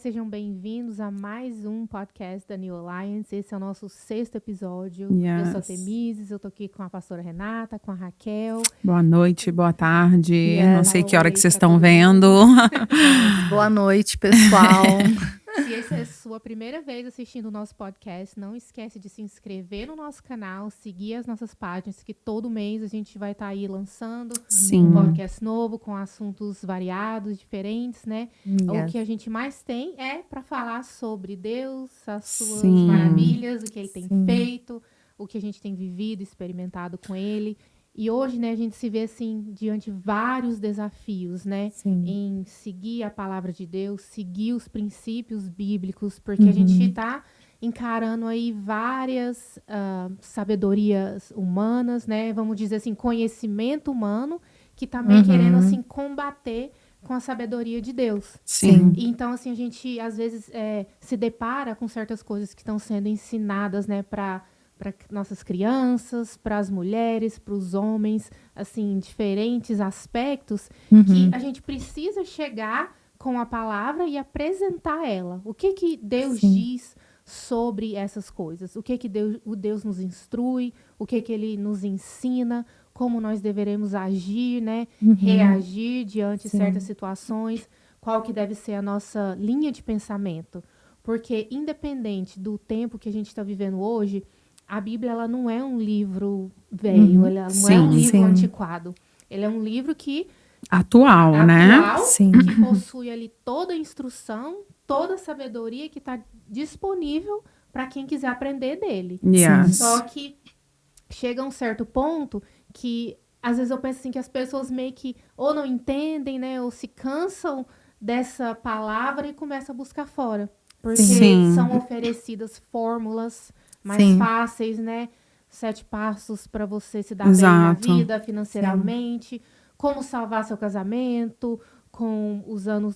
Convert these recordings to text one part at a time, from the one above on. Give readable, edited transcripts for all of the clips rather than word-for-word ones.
sejam bem-vindos a mais um podcast da New Alliance. Esse é o nosso 6º episódio. Yes. Eu sou a Temises, eu tô aqui com a pastora Renata, com a Raquel. Boa noite, boa tarde. Yes. Não sei que hora que vocês Pra estão todo vendo. Boa noite, pessoal. Se essa é a sua primeira vez assistindo o nosso podcast, não esquece de se inscrever no nosso canal, seguir as nossas páginas, que todo mês a gente vai estar aí lançando um podcast novo com assuntos variados, diferentes, né? O que a gente mais tem é para falar sobre Deus, as suas maravilhas, o que ele tem feito, o que a gente tem vivido, experimentado com ele. E hoje, né, a gente se vê, assim, diante de vários desafios, né? Em seguir a palavra de Deus, seguir os princípios bíblicos, porque a gente está encarando aí várias sabedorias humanas, né? Vamos dizer assim, conhecimento humano, que também querendo, assim, combater com a sabedoria de Deus. Então, assim, a gente, às vezes, se depara com certas coisas que estão sendo ensinadas, né, para nossas crianças, para as mulheres, para os homens, assim, diferentes aspectos, que a gente precisa chegar com a palavra e apresentar ela. O que Deus diz sobre essas coisas? O que Deus nos instrui? O que ele nos ensina? Como nós deveremos agir, né? Reagir diante de certas situações? Qual que deve ser a nossa linha de pensamento? Porque, independente do tempo que a gente está vivendo hoje, a Bíblia, ela não é um livro velho, ela não é um livro antiquado. Ele é um livro que... Atual, né? Que possui ali toda a instrução, toda a sabedoria que está disponível para quem quiser aprender dele. Só que chega a um certo ponto que, às vezes eu penso assim, que as pessoas meio que ou não entendem, né, ou se cansam dessa palavra e começam a buscar fora. Porque são oferecidas fórmulas mais fáceis, né? 7 passos para você se dar bem na vida, financeiramente, como salvar seu casamento, usando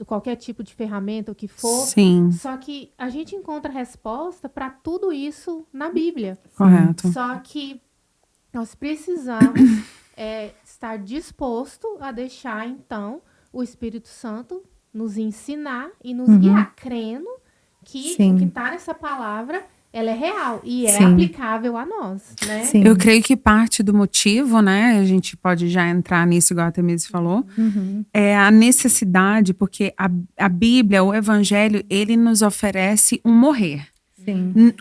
qualquer tipo de ferramenta, o que for. Só que a gente encontra resposta para tudo isso na Bíblia. Correto. Só que nós precisamos estar disposto a deixar, então, o Espírito Santo nos ensinar e nos guiar, crendo que o que está nessa palavra, ela é real e é aplicável a nós, né? Eu creio que parte do motivo, né, a gente pode já entrar nisso, igual a Temises falou, é a necessidade, porque a Bíblia, o Evangelho, ele nos oferece um morrer.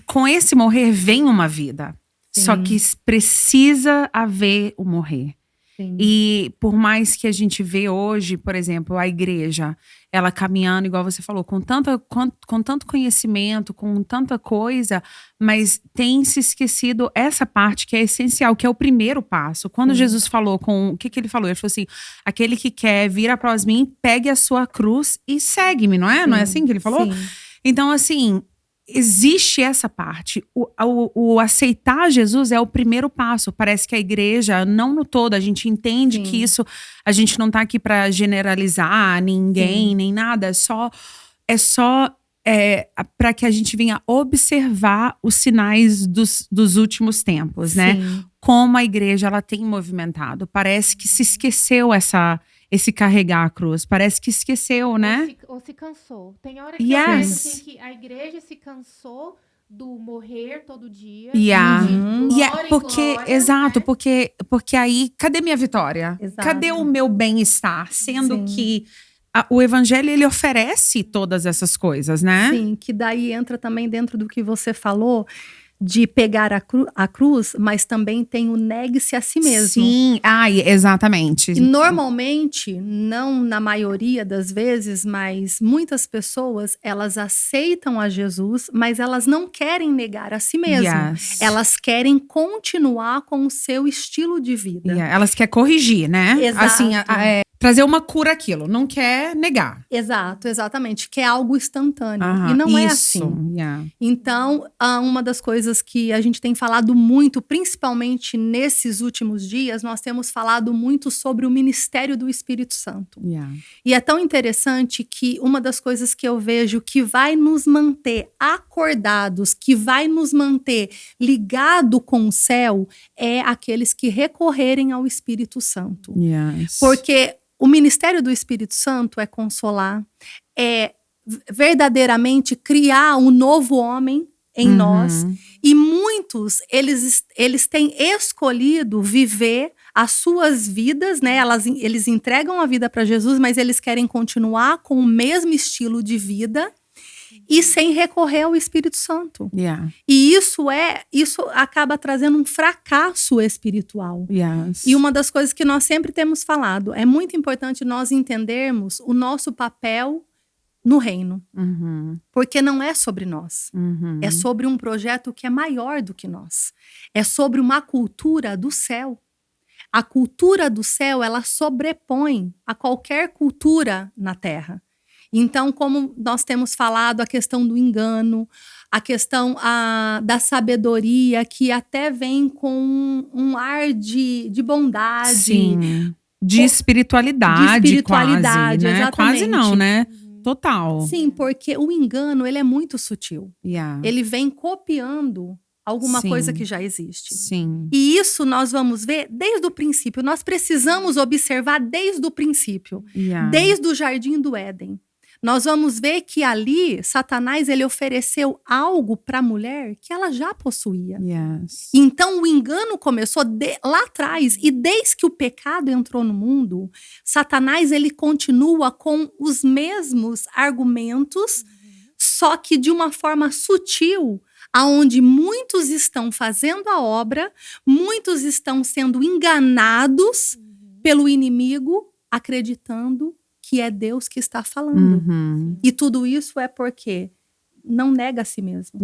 Com esse morrer vem uma vida, só que precisa haver o morrer. E por mais que a gente vê hoje, por exemplo, a igreja, ela caminhando, igual você falou, com tanto conhecimento, com tanta coisa, mas tem se esquecido essa parte que é essencial, que é o primeiro passo. Quando Jesus falou o que ele falou? Ele falou assim, aquele que quer vir após mim, pegue a sua cruz e segue-me, não é? Não é assim que ele falou? Então, assim, existe essa parte. O aceitar Jesus é o primeiro passo. Parece que a igreja, não no todo, a gente entende que isso, a gente não tá aqui para generalizar ninguém, nem nada. É só para que a gente venha observar os sinais dos últimos tempos, né? Como a igreja ela tem movimentado. Parece que se esqueceu esse carregar a cruz. Parece que esqueceu, né? Ou se cansou. Tem hora que eu penso assim, que a igreja se cansou do morrer todo dia. Porque aí, cadê minha vitória? Cadê o meu bem-estar? Sendo que o Evangelho, ele oferece todas essas coisas, né? Sim, que daí entra também dentro do que você falou, de pegar a cruz, mas também tem o negue-se a si mesmo. Exatamente. E normalmente, não na maioria das vezes, mas muitas pessoas, elas aceitam a Jesus, mas elas não querem negar a si mesmas. Elas querem continuar com o seu estilo de vida. Elas querem corrigir, né? Exato. Assim, trazer uma cura àquilo, não quer negar. Exato, exatamente, que é algo instantâneo. E não é assim. Então, uma das coisas que a gente tem falado muito, principalmente nesses últimos dias, nós temos falado muito sobre o ministério do Espírito Santo. E é tão interessante que uma das coisas que eu vejo que vai nos manter acordados, que vai nos manter ligado com o céu, é aqueles que recorrerem ao Espírito Santo. Porque o ministério do Espírito Santo é consolar, é verdadeiramente criar um novo homem em nós. E muitos, eles têm escolhido viver as suas vidas, né? Eles entregam a vida para Jesus, mas eles querem continuar com o mesmo estilo de vida e sem recorrer ao Espírito Santo. E isso acaba trazendo um fracasso espiritual. E uma das coisas que nós sempre temos falado, é muito importante nós entendermos o nosso papel no reino. Porque não é sobre nós. É sobre um projeto que é maior do que nós. É sobre uma cultura do céu. A cultura do céu, ela sobrepõe a qualquer cultura na terra. Então, como nós temos falado, a questão do engano, a questão da sabedoria, que até vem com um ar de bondade. Sim, de espiritualidade quase, né? Exatamente. Quase não, né? Total. Sim, porque o engano, ele é muito sutil. Ele vem copiando alguma coisa que já existe. E isso nós vamos ver desde o princípio. Nós precisamos observar desde o princípio. Desde o Jardim do Éden. Nós vamos ver que ali, Satanás, ele ofereceu algo para a mulher que ela já possuía. Então, o engano começou lá atrás. E desde que o pecado entrou no mundo, Satanás, ele continua com os mesmos argumentos, só que de uma forma sutil, aonde muitos estão fazendo a obra, muitos estão sendo enganados pelo inimigo, acreditando que é Deus que está falando. E tudo isso é porque não nega a si mesmo.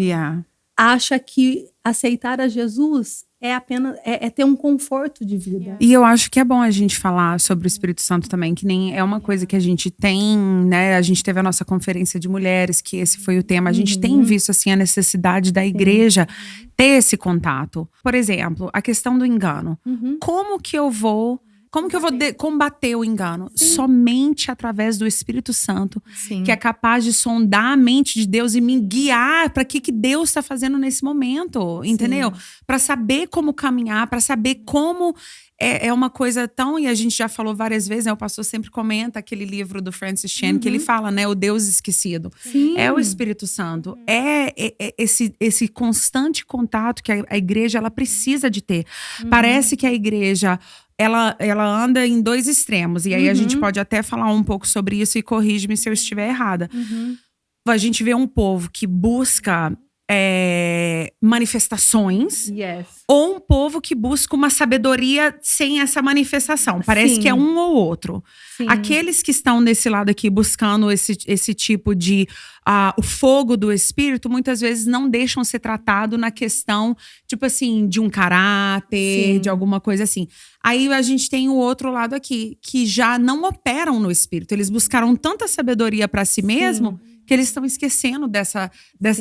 Acha que aceitar a Jesus é apenas ter um conforto de vida. E eu acho que é bom a gente falar sobre o Espírito Santo também, que nem é uma coisa que a gente tem, né? A gente teve a nossa conferência de mulheres, que esse foi o tema. A gente tem visto, assim, a necessidade da igreja ter esse contato. Por exemplo, a questão do engano. Como que eu vou combater o engano? Somente através do Espírito Santo, que é capaz de sondar a mente de Deus e me guiar para que Deus está fazendo nesse momento, entendeu? Para saber como caminhar, para saber como é uma coisa tão... E a gente já falou várias vezes, né? O pastor sempre comenta aquele livro do Francis Chan, que ele fala, né? O Deus esquecido. É o Espírito Santo. Esse constante contato que a igreja ela precisa de ter. Parece que a igreja... Ela anda em dois extremos. E aí a gente pode até falar um pouco sobre isso e corrige-me se eu estiver errada. A gente vê um povo que busca manifestações. Ou um povo que busca uma sabedoria sem essa manifestação. Parece que é um ou outro. Aqueles que estão desse lado aqui buscando esse tipo de... o fogo do Espírito, muitas vezes não deixam ser tratado na questão, tipo assim, de um caráter, de alguma coisa assim. Aí a gente tem o outro lado aqui, que já não operam no Espírito. Eles buscaram tanta sabedoria para si mesmo, que eles estão esquecendo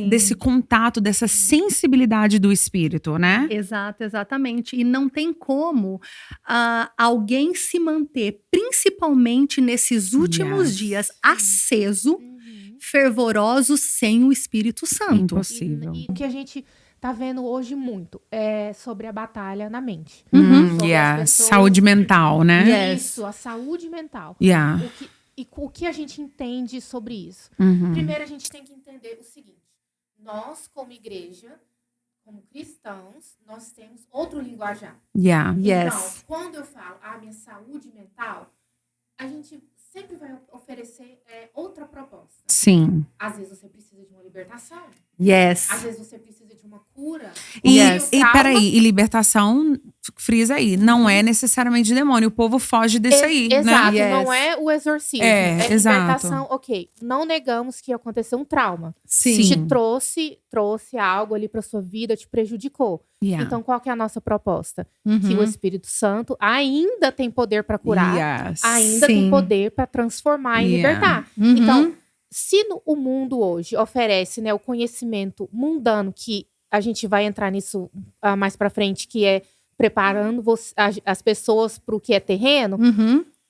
desse contato, dessa sensibilidade do Espírito, né? Exatamente. E não tem como alguém se manter, principalmente nesses últimos dias, aceso, fervoroso, sem o Espírito Santo. Impossível. E o que a gente tá vendo hoje muito é sobre a batalha na mente. Saúde mental, né? Isso, a saúde mental. O que a gente entende sobre isso? Primeiro, a gente tem que entender o seguinte. Nós, como igreja, como cristãos, nós temos outro linguajar. Então, quando eu falo minha saúde mental, a gente sempre vai oferecer outra proposta. Às vezes você precisa de uma libertação. Às vezes você precisa de uma cura. E peraí, libertação, frisa aí, não é necessariamente demônio. O povo foge desse aí, exato, né? não é o exorcismo. Libertação, ok. Não negamos que aconteceu um trauma. Te trouxe algo ali pra sua vida, te prejudicou. Então, qual que é a nossa proposta? Que o Espírito Santo ainda tem poder para curar, ainda tem poder para transformar e libertar. Então, se o mundo hoje oferece, né, o conhecimento mundano, que a gente vai entrar nisso mais para frente, que é preparando as pessoas para o que é terreno,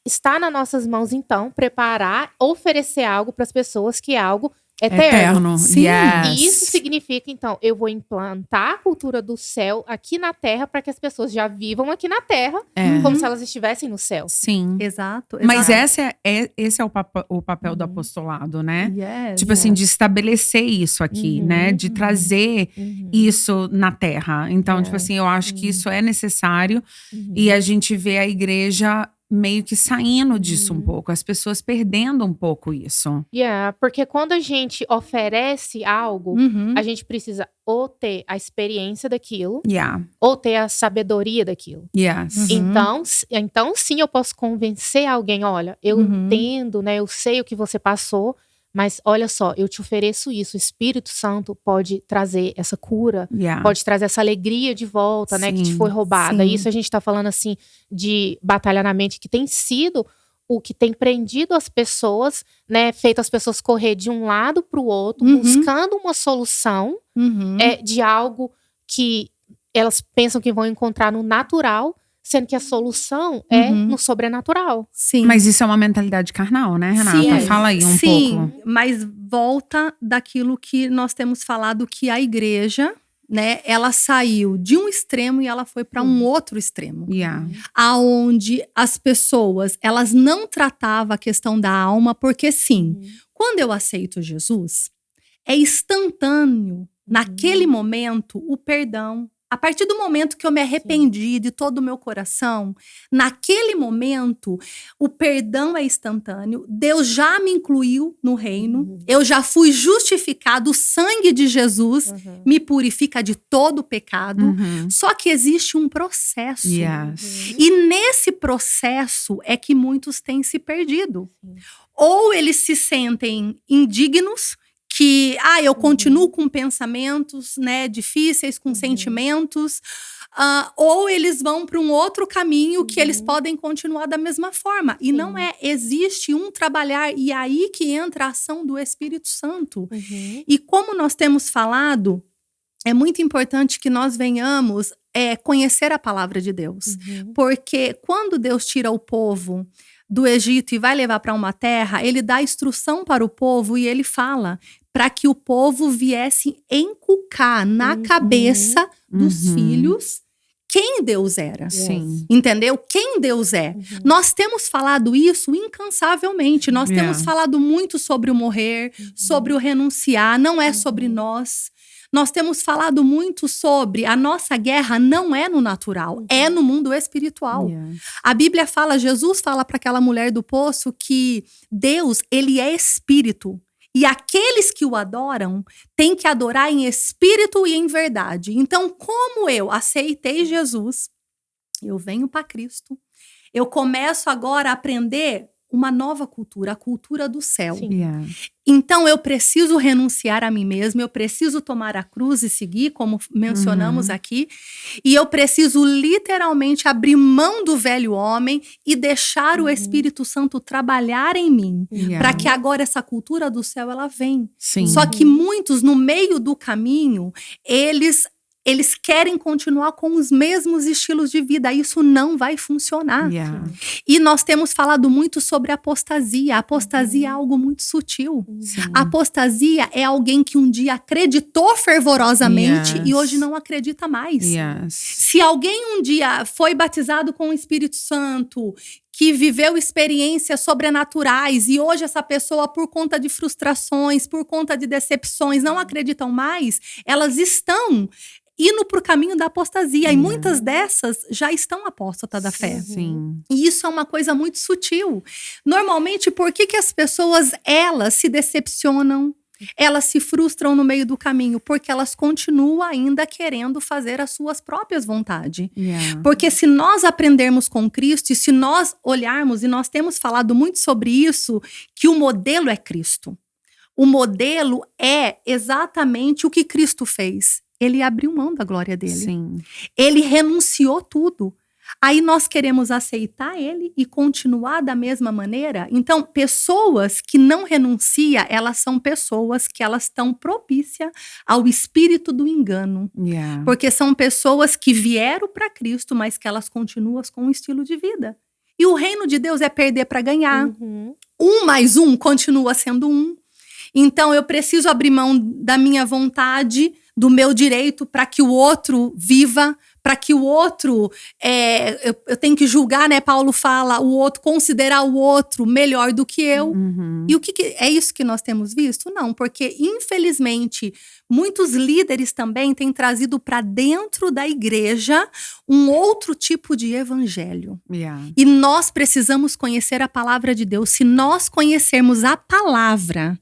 está nas nossas mãos, então, preparar, oferecer algo para as pessoas que é algo eterno. Sim. Yes. E isso significa, então, eu vou implantar a cultura do céu aqui na Terra para que as pessoas já vivam aqui na Terra como se elas estivessem no céu. Sim. Exato. Mas esse é o papel do apostolado, né? Tipo assim, de estabelecer isso aqui, né? De trazer isso na Terra. Então, tipo assim, eu acho que isso é necessário e a gente vê a igreja meio que saindo disso um pouco, as pessoas perdendo um pouco isso. Porque quando a gente oferece algo, a gente precisa ou ter a experiência daquilo, ou ter a sabedoria daquilo. Então, sim, eu posso convencer alguém, olha, eu entendo, né, eu sei o que você passou, mas olha só, eu te ofereço isso. O Espírito Santo pode trazer essa cura, pode trazer essa alegria de volta, né, que te foi roubada. Isso a gente tá falando, assim, de batalha na mente, que tem sido o que tem prendido as pessoas, né, feito as pessoas correr de um lado para o outro, buscando uma solução de algo que elas pensam que vão encontrar no natural, sendo que a solução é no sobrenatural. Sim. Mas isso é uma mentalidade carnal, né, Renata? Sim, fala aí um pouco. Sim, mas volta daquilo que nós temos falado, que a igreja, né, ela saiu de um extremo e ela foi para um outro extremo. Aonde as pessoas, elas não tratavam a questão da alma, porque sim, quando eu aceito Jesus, é instantâneo, naquele momento, o perdão. A partir do momento que eu me arrependi de todo o meu coração, naquele momento, o perdão é instantâneo. Deus já me incluiu no reino. Eu já fui justificado. O sangue de Jesus me purifica de todo o pecado. Só que existe um processo. E nesse processo é que muitos têm se perdido. Ou eles se sentem indignos, que eu continuo com pensamentos, né, difíceis, com sentimentos, ou eles vão para um outro caminho que eles podem continuar da mesma forma. E não existe um trabalhar, e aí que entra a ação do Espírito Santo. E como nós temos falado, é muito importante que nós venhamos conhecer a palavra de Deus. Porque quando Deus tira o povo do Egito e vai levar para uma terra, ele dá instrução para o povo e ele fala para que o povo viesse inculcar na cabeça dos filhos quem Deus era. Entendeu? Quem Deus é. Nós temos falado isso incansavelmente. Nós temos falado muito sobre o morrer, sobre o renunciar. Não é sobre nós. Nós temos falado muito sobre a nossa guerra não é no natural, é no mundo espiritual. A Bíblia fala, Jesus fala para aquela mulher do poço que Deus, ele é espírito. E aqueles que o adoram têm que adorar em espírito e em verdade. Então, como eu aceitei Jesus, eu venho para Cristo, eu começo agora a aprender uma nova cultura, a cultura do céu. Então, eu preciso renunciar a mim mesma, eu preciso tomar a cruz e seguir, como mencionamos aqui, e eu preciso literalmente abrir mão do velho homem e deixar o Espírito Santo trabalhar em mim, para que agora essa cultura do céu, ela vem. Só que muitos, no meio do caminho, eles querem continuar com os mesmos estilos de vida. Isso não vai funcionar. E nós temos falado muito sobre apostasia. A apostasia é algo muito sutil. A apostasia é alguém que um dia acreditou fervorosamente e hoje não acredita mais. Se alguém um dia foi batizado com o Espírito Santo, que viveu experiências sobrenaturais e hoje essa pessoa, por conta de frustrações, por conta de decepções, não acreditam mais, elas estão indo para o caminho da apostasia. E muitas dessas já estão apóstatas da fé. E isso é uma coisa muito sutil. Normalmente, por que as pessoas, elas se decepcionam? Elas se frustram no meio do caminho? Porque elas continuam ainda querendo fazer as suas próprias vontades. Porque se nós aprendermos com Cristo, e se nós olharmos, e nós temos falado muito sobre isso, que o modelo é Cristo. O modelo é exatamente o que Cristo fez. Ele abriu mão da glória dele. Ele renunciou tudo. Aí nós queremos aceitar ele e continuar da mesma maneira. Então, pessoas que não renunciam, elas são pessoas que elas estão propícias ao espírito do engano. Porque são pessoas que vieram para Cristo, mas que elas continuam com um estilo de vida. E o reino de Deus é perder para ganhar. 1 mais 1 continua sendo 1. Então, eu preciso abrir mão da minha vontade, do meu direito, para que o outro viva, para que o outro… eu tenho que julgar, né? Paulo fala, o outro, considerar o outro melhor do que eu. E o que é isso que nós temos visto? Não, porque, infelizmente, muitos líderes também têm trazido para dentro da igreja um outro tipo de evangelho. E nós precisamos conhecer a palavra de Deus. Se nós conhecermos a palavra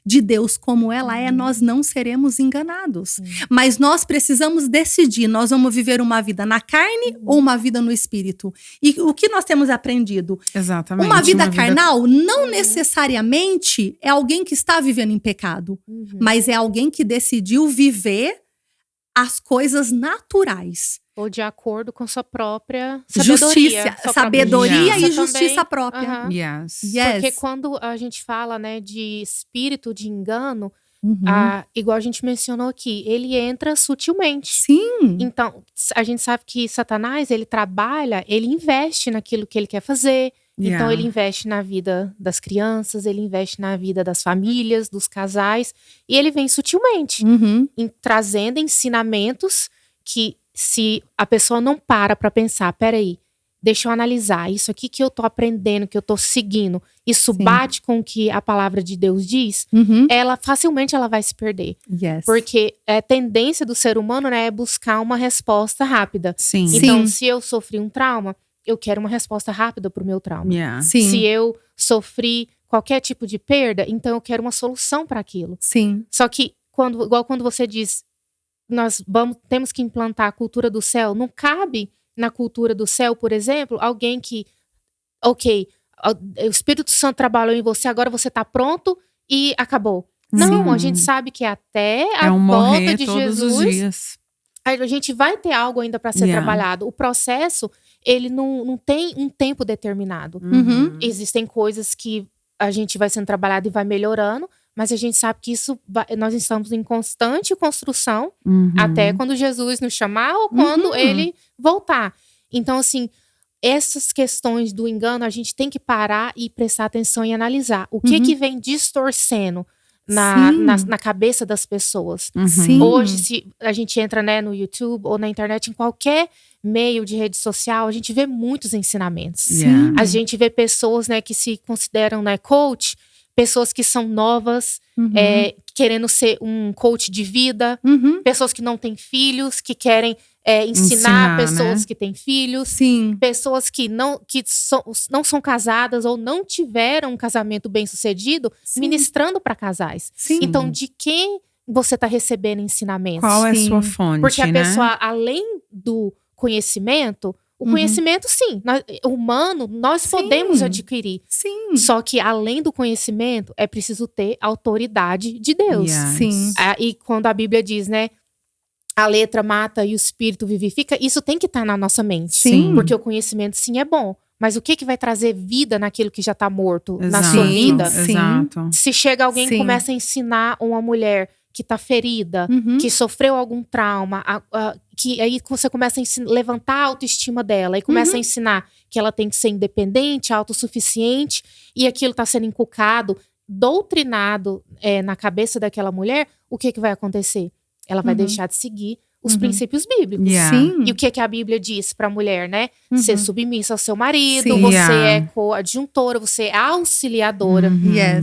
de Deus como ela é, nós não seremos enganados. Mas nós precisamos decidir, nós vamos viver uma vida na carne ou uma vida no espírito. E o que nós temos aprendido? Exatamente. Uma vida carnal não necessariamente é alguém que está vivendo em pecado, mas é alguém que decidiu viver as coisas naturais. Ou de acordo com sua própria sabedoria. Sabedoria e justiça própria. Yes. Porque quando a gente fala, né, de espírito de engano, igual a gente mencionou aqui, ele entra sutilmente. Sim. Então, a gente sabe que Satanás, ele trabalha, ele investe naquilo que ele quer fazer. Então, ele investe na vida das crianças, ele investe na vida das famílias, dos casais. E ele vem sutilmente, trazendo ensinamentos que… Se a pessoa não para pensar, peraí, deixa eu analisar, isso aqui que eu tô aprendendo, que eu tô seguindo, isso bate com o que a palavra de Deus diz, facilmente ela vai se perder. Porque a tendência do ser humano, né, é buscar uma resposta rápida. Então, se eu sofri um trauma, eu quero uma resposta rápida pro meu trauma. Se eu sofri qualquer tipo de perda, então eu quero uma solução para aquilo. Só que, igual quando você diz… Nós temos que implantar a cultura do céu. Não cabe na cultura do céu, por exemplo, alguém que… Ok, o Espírito Santo trabalhou em você, agora você está pronto e acabou. Não, a gente sabe que até a volta de Jesus… Os dias. A gente vai ter algo ainda para ser trabalhado. O processo, ele não tem um tempo determinado. Existem coisas que a gente vai sendo trabalhado e vai melhorando, mas a gente sabe que nós estamos em constante construção até quando Jesus nos chamar ou quando ele voltar. Então, assim, essas questões do engano, a gente tem que parar e prestar atenção e analisar. O que vem distorcendo na cabeça das pessoas? Hoje, se a gente entra, né, no YouTube ou na internet, em qualquer meio de rede social, a gente vê muitos ensinamentos. A gente vê pessoas, né, que se consideram, né, coach, pessoas que são novas, querendo ser um coach de vida, pessoas que não têm filhos, que querem ensinar pessoas, né, que têm filhos, pessoas que não são casadas ou não tiveram um casamento bem sucedido, ministrando para casais. Então, de quem você está recebendo ensinamentos? Qual é a sua fonte? Porque a pessoa, além do conhecimento… O conhecimento, sim, humano, nós podemos adquirir. Só que, além do conhecimento, é preciso ter autoridade de Deus. E quando a Bíblia diz, né, a letra mata e o espírito vivifica, isso tem que estar na nossa mente. Porque o conhecimento, sim, é bom. Mas o que vai trazer vida naquilo que já está morto na sua vida? Se chega alguém e começa a ensinar uma mulher que está ferida, que sofreu algum trauma, que aí você começa a levantar a autoestima dela e começa a ensinar que ela tem que ser independente, autossuficiente, e aquilo está sendo inculcado, doutrinado na cabeça daquela mulher, o que vai acontecer? Ela vai deixar de seguir os princípios bíblicos. E o que a Bíblia diz para a mulher, né? Ser submissa ao seu marido, você é coadjuntora, você é auxiliadora.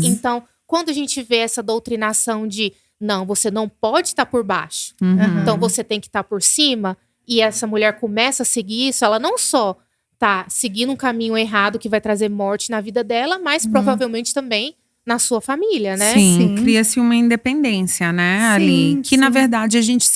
Então, quando a gente vê essa doutrinação de não, você não pode estar por baixo. Então, você tem que estar por cima. E essa mulher começa a seguir isso. Ela não só tá seguindo um caminho errado que vai trazer morte na vida dela, mas provavelmente também na sua família, né? Sim. Cria-se uma independência, né? Ali. Que, na verdade, a gente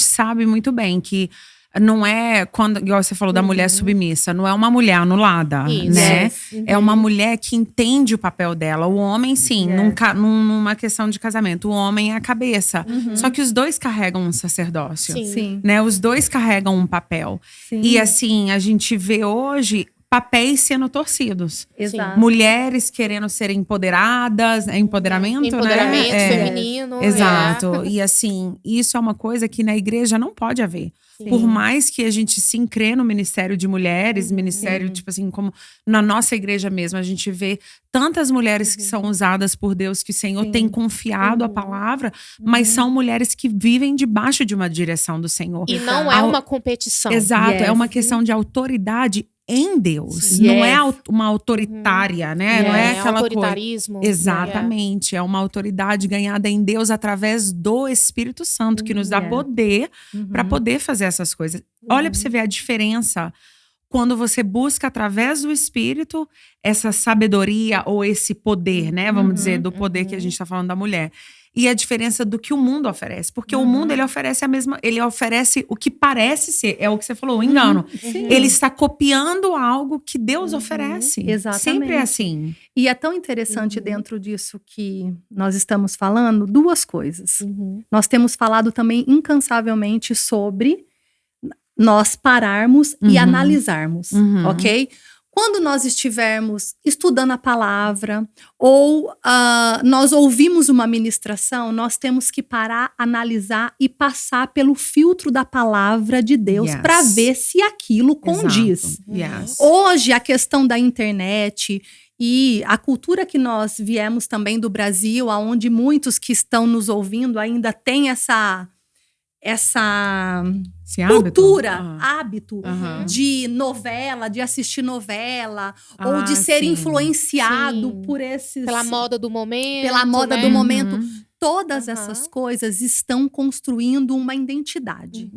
sabe muito bem que não é, quando, igual você falou da mulher submissa, não é uma mulher anulada, né? É uma mulher que entende o papel dela. O homem, sim, numa questão de casamento, o homem é a cabeça. Só que os dois carregam um sacerdócio, né? Os dois carregam um papel. E assim, a gente vê hoje papéis sendo torcidos. Exato. Mulheres querendo ser empoderadas, empoderamento, né? Feminino. Exato. E assim, isso é uma coisa que na igreja não pode haver. Sim. Por mais que a gente se crê no ministério de mulheres, ministério, tipo assim, como na nossa igreja mesmo, a gente vê tantas mulheres que são usadas por Deus, que o Senhor tem confiado a palavra, mas são mulheres que vivem debaixo de uma direção do Senhor. E não é uma competição. Exato, é uma questão de autoridade em Deus. Não é uma autoritária, né? Não é aquela autoritarismo. Exatamente. É uma autoridade ganhada em Deus através do Espírito Santo, que nos dá poder para poder fazer essas coisas. Olha para você ver a diferença quando você busca através do Espírito essa sabedoria ou esse poder, né? Vamos dizer, do poder que a gente está falando da mulher. E a diferença do que o mundo oferece. Porque o mundo, ele oferece ele oferece o que parece ser, é o que você falou, o engano. Ele está copiando algo que Deus oferece. Exatamente. Sempre é assim. E é tão interessante dentro disso que nós estamos falando, duas coisas. Nós temos falado também incansavelmente sobre nós pararmos e analisarmos, ok? Quando nós estivermos estudando a palavra ou nós ouvimos uma ministração, nós temos que parar, analisar e passar pelo filtro da palavra de Deus para ver se aquilo condiz. Hoje, a questão da internet e a cultura que nós viemos também do Brasil, onde muitos que estão nos ouvindo ainda têm essa cultura, hábito de novela, de assistir novela, ou de ser influenciado por esses... Pela moda do momento. Pela moda do momento. Todas essas coisas estão construindo uma identidade.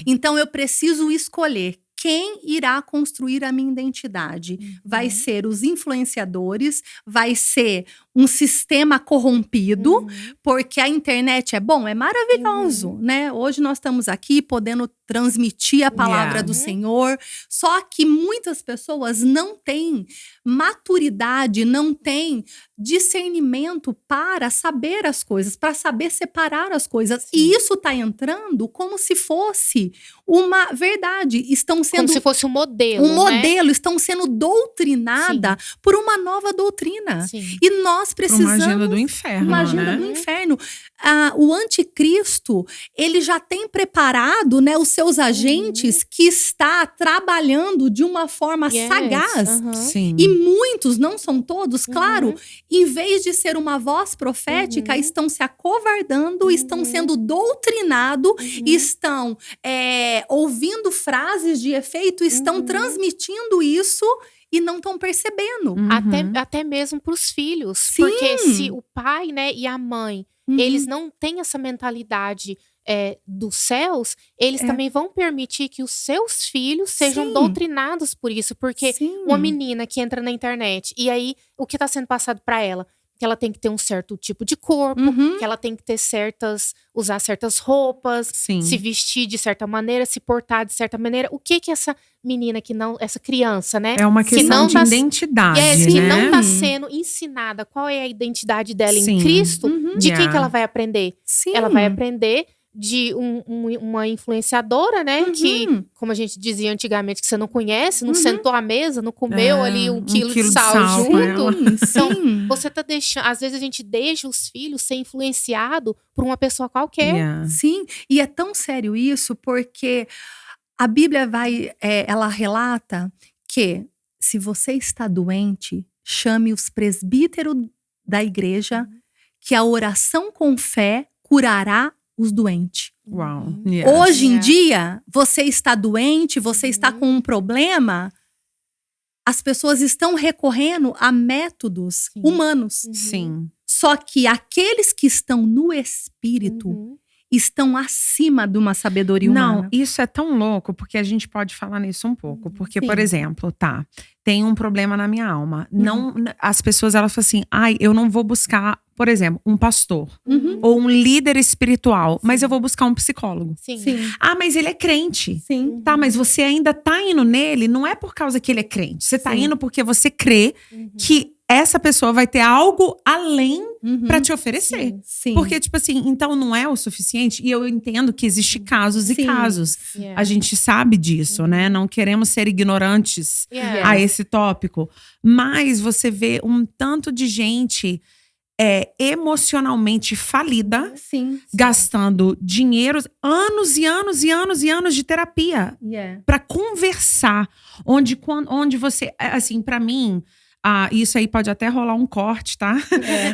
Então, eu preciso escolher quem irá construir a minha identidade. Vai ser os influenciadores, vai ser um sistema corrompido, porque a internet é bom, é maravilhoso, né? Hoje nós estamos aqui podendo transmitir a palavra do Senhor, só que muitas pessoas não têm maturidade, não têm discernimento para saber as coisas, para saber separar as coisas. E isso está entrando como se fosse uma verdade. Estão sendo... Como se fosse um modelo, estão sendo doutrinadas por uma nova doutrina. E nós precisamos... Uma agenda do inferno, Uma agenda do inferno. O anticristo, ele já tem preparado, né, os seus agentes que está trabalhando de uma forma sagaz. E muitos, não são todos, claro, em vez de ser uma voz profética, estão se acovardando, estão sendo doutrinados, estão ouvindo frases de efeito, estão transmitindo isso e não estão percebendo. Até mesmo para os filhos. Porque se o pai, né, e a mãe, eles não têm essa mentalidade dos céus, eles também vão permitir que os seus filhos sejam doutrinados por isso. Porque uma menina que entra na internet, e aí o que está sendo passado para ela? Que ela tem que ter um certo tipo de corpo, que ela tem que ter usar certas roupas, se vestir de certa maneira, se portar de certa maneira. O que essa menina essa criança, né? É uma questão de identidade, que não está sendo ensinada qual é a identidade dela em Cristo, de quem que ela vai aprender? Ela vai aprender de uma influenciadora, né? Que, como a gente dizia antigamente, que você não conhece, não sentou à mesa, não comeu ali um quilo de sal junto. Então, você tá deixando... Às vezes a gente deixa os filhos ser influenciado por uma pessoa qualquer. Sim, e é tão sério isso, porque a Bíblia ela relata que se você está doente, chame os presbíteros da igreja, que a oração com fé curará os doentes. Hoje em dia, você está doente, você está com um problema, as pessoas estão recorrendo a métodos humanos. Só que aqueles que estão no Espírito estão acima de uma sabedoria humana. Não, isso é tão louco, porque a gente pode falar nisso um pouco. Porque, por exemplo, tem um problema na minha alma. Não, as pessoas, elas falam assim, eu não vou buscar, por exemplo, um pastor. Ou um líder espiritual, mas eu vou buscar um psicólogo. Mas ele é crente. Tá, mas você ainda tá indo nele, não é por causa que ele é crente. Você tá indo porque você crê que essa pessoa vai ter algo além pra te oferecer. Sim. Porque, tipo assim, então não é o suficiente. E eu entendo que existem casos e casos. A gente sabe disso, né? Não queremos ser ignorantes a esse tópico. Mas você vê um tanto de gente emocionalmente falida, gastando dinheiro, anos e anos e anos e anos de terapia pra conversar. Onde você, assim, pra mim, isso aí pode até rolar um corte, tá?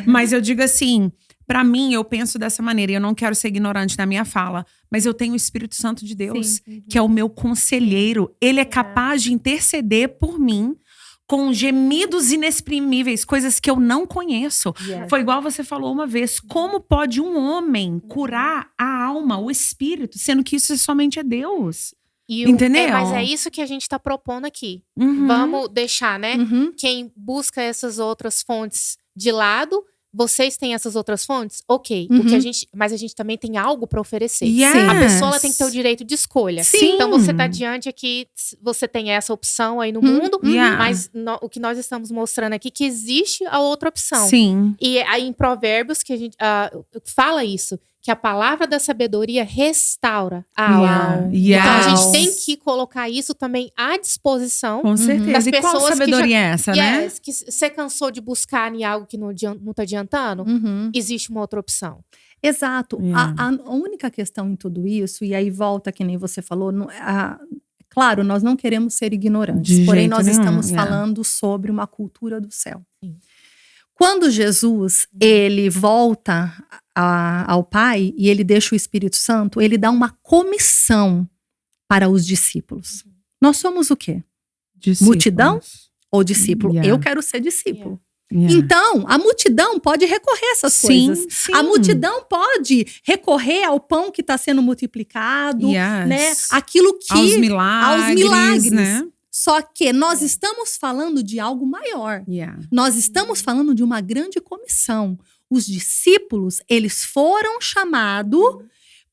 Mas eu digo assim, pra mim, eu penso dessa maneira, e eu não quero ser ignorante na minha fala, mas eu tenho o Espírito Santo de Deus, que é o meu conselheiro. Ele é capaz de interceder por mim com gemidos inexprimíveis, coisas que eu não conheço. Foi igual você falou uma vez, como pode um homem curar a alma, o espírito, sendo que isso somente é Deus? Entendeu? Mas é isso que a gente está propondo aqui. Vamos deixar, né? Quem busca essas outras fontes de lado, vocês têm essas outras fontes? Ok. Mas a gente também tem algo para oferecer. A pessoa ela tem que ter o direito de escolha. Então você está diante aqui, você tem essa opção aí no mundo, mas o que nós estamos mostrando aqui que existe a outra opção. E aí em Provérbios que a gente fala isso, que a palavra da sabedoria restaura a alma. Então a gente tem que colocar isso também à disposição. Com certeza. Das e pessoas qual sabedoria é essa, né? Que você cansou de buscar em algo que não tá adiantando, existe uma outra opção. Exato. A única questão em tudo isso, e aí volta que nem você falou, claro, nós não queremos ser ignorantes, porém nós estamos falando sobre uma cultura do céu. Quando Jesus, ele volta ao Pai e ele deixa o Espírito Santo, ele dá uma comissão para os discípulos. Nós somos o quê? Discípulos. Multidão ou discípulo? Eu quero ser discípulo. Então, a multidão pode recorrer a essas coisas. A multidão pode recorrer ao pão que está sendo multiplicado, né? Aquilo que... Aos milagres. Né? Só que nós estamos falando de algo maior. Nós estamos falando de uma grande comissão. Os discípulos, eles foram chamados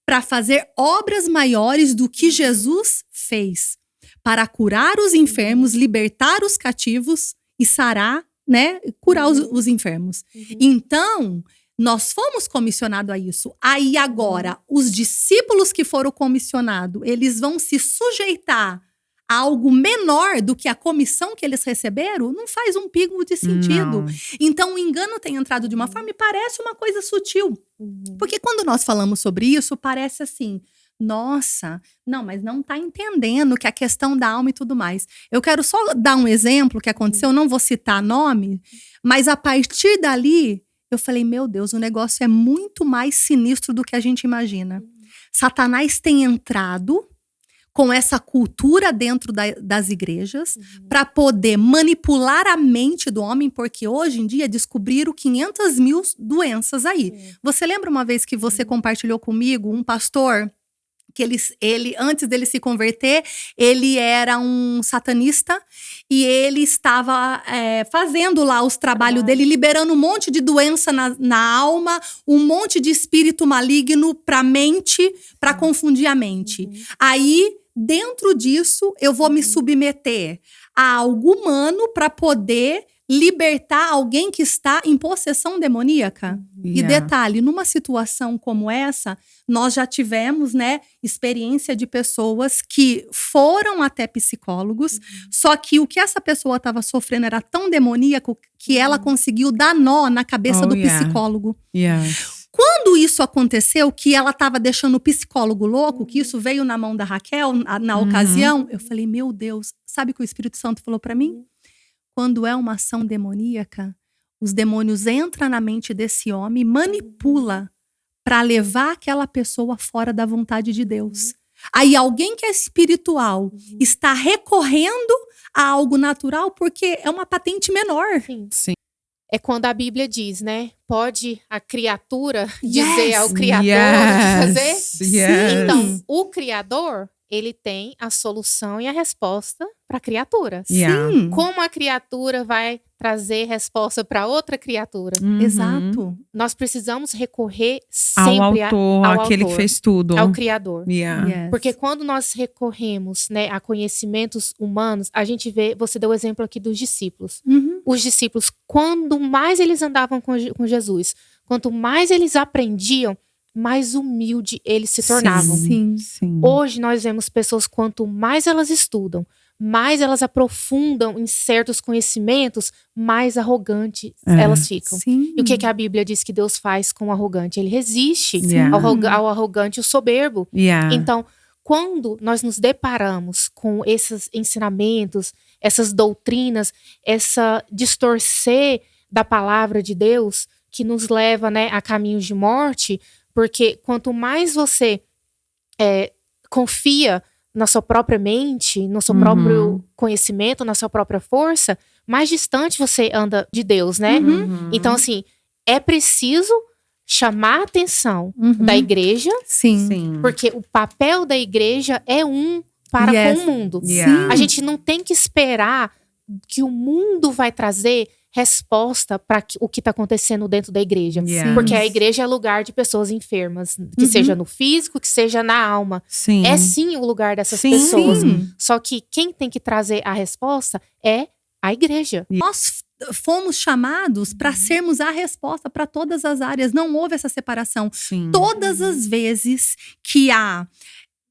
para fazer obras maiores do que Jesus fez. Para curar os enfermos, libertar os cativos e sarar, né? Curar os enfermos. Então, nós fomos comissionados a isso. Aí agora, os discípulos que foram comissionados, eles vão se sujeitar algo menor do que a comissão que eles receberam, não faz um pingo de sentido. Não. Então, o engano tem entrado de uma forma e parece uma coisa sutil. Porque quando nós falamos sobre isso, parece assim, nossa, não, mas não está entendendo que a questão da alma e tudo mais. Eu quero só dar um exemplo que aconteceu, eu não vou citar nome, mas a partir dali, eu falei, meu Deus, o negócio é muito mais sinistro do que a gente imagina. Satanás tem entrado com essa cultura dentro das igrejas, para poder manipular a mente do homem, porque hoje em dia descobriram 500 mil doenças aí. Você lembra uma vez que você compartilhou comigo um pastor, que ele antes dele se converter, ele era um satanista, e ele estava fazendo lá os trabalhos dele, liberando um monte de doença na alma, um monte de espírito maligno para a mente, para confundir a mente. Aí, dentro disso, eu vou me submeter a algo humano para poder libertar alguém que está em possessão demoníaca. E detalhe, numa situação como essa, nós já tivemos, né, experiência de pessoas que foram até psicólogos, só que o que essa pessoa estava sofrendo era tão demoníaco que ela conseguiu dar nó na cabeça do psicólogo. Quando isso aconteceu, que ela estava deixando o psicólogo louco, que isso veio na mão da Raquel na ocasião, eu falei, meu Deus, sabe o que o Espírito Santo falou para mim? Quando é uma ação demoníaca, os demônios entram na mente desse homem e manipula para levar aquela pessoa fora da vontade de Deus. Aí alguém que é espiritual está recorrendo a algo natural porque é uma patente menor. Sim. É quando a Bíblia diz, né? Pode a criatura dizer ao Criador o que fazer? Então, o Criador, ele tem a solução e a resposta para a criatura. Como a criatura vai trazer resposta para outra criatura. Exato. Nós precisamos recorrer sempre ao aquele que fez tudo. Ao Criador. Yes. Porque quando nós recorremos, né, a conhecimentos humanos, a gente vê, você deu o exemplo aqui dos discípulos. Os discípulos, quando mais eles andavam com Jesus, quanto mais eles aprendiam, mais humilde eles se tornavam. Sim. Hoje nós vemos pessoas, quanto mais elas estudam, mais elas aprofundam em certos conhecimentos, mais arrogantes elas ficam. Sim. E o que a Bíblia diz que Deus faz com o arrogante? Ele resiste ao arrogante e o soberbo. Então, quando nós nos deparamos com esses ensinamentos, essas doutrinas, essa distorcer da palavra de Deus, que nos leva, né, a caminhos de morte, porque quanto mais você confia na sua própria mente, no seu próprio conhecimento, na sua própria força, mais distante você anda de Deus, né? Então, assim, é preciso chamar a atenção da igreja, porque o papel da igreja é para com o mundo. A gente não tem que esperar que o mundo vai trazer resposta para o que está acontecendo dentro da igreja. Porque a igreja é lugar de pessoas enfermas, que seja no físico, que seja na alma. É sim o lugar dessas pessoas. Só que quem tem que trazer a resposta é a igreja. Nós fomos chamados para sermos a resposta para todas as áreas. Não houve essa separação. Todas as vezes que há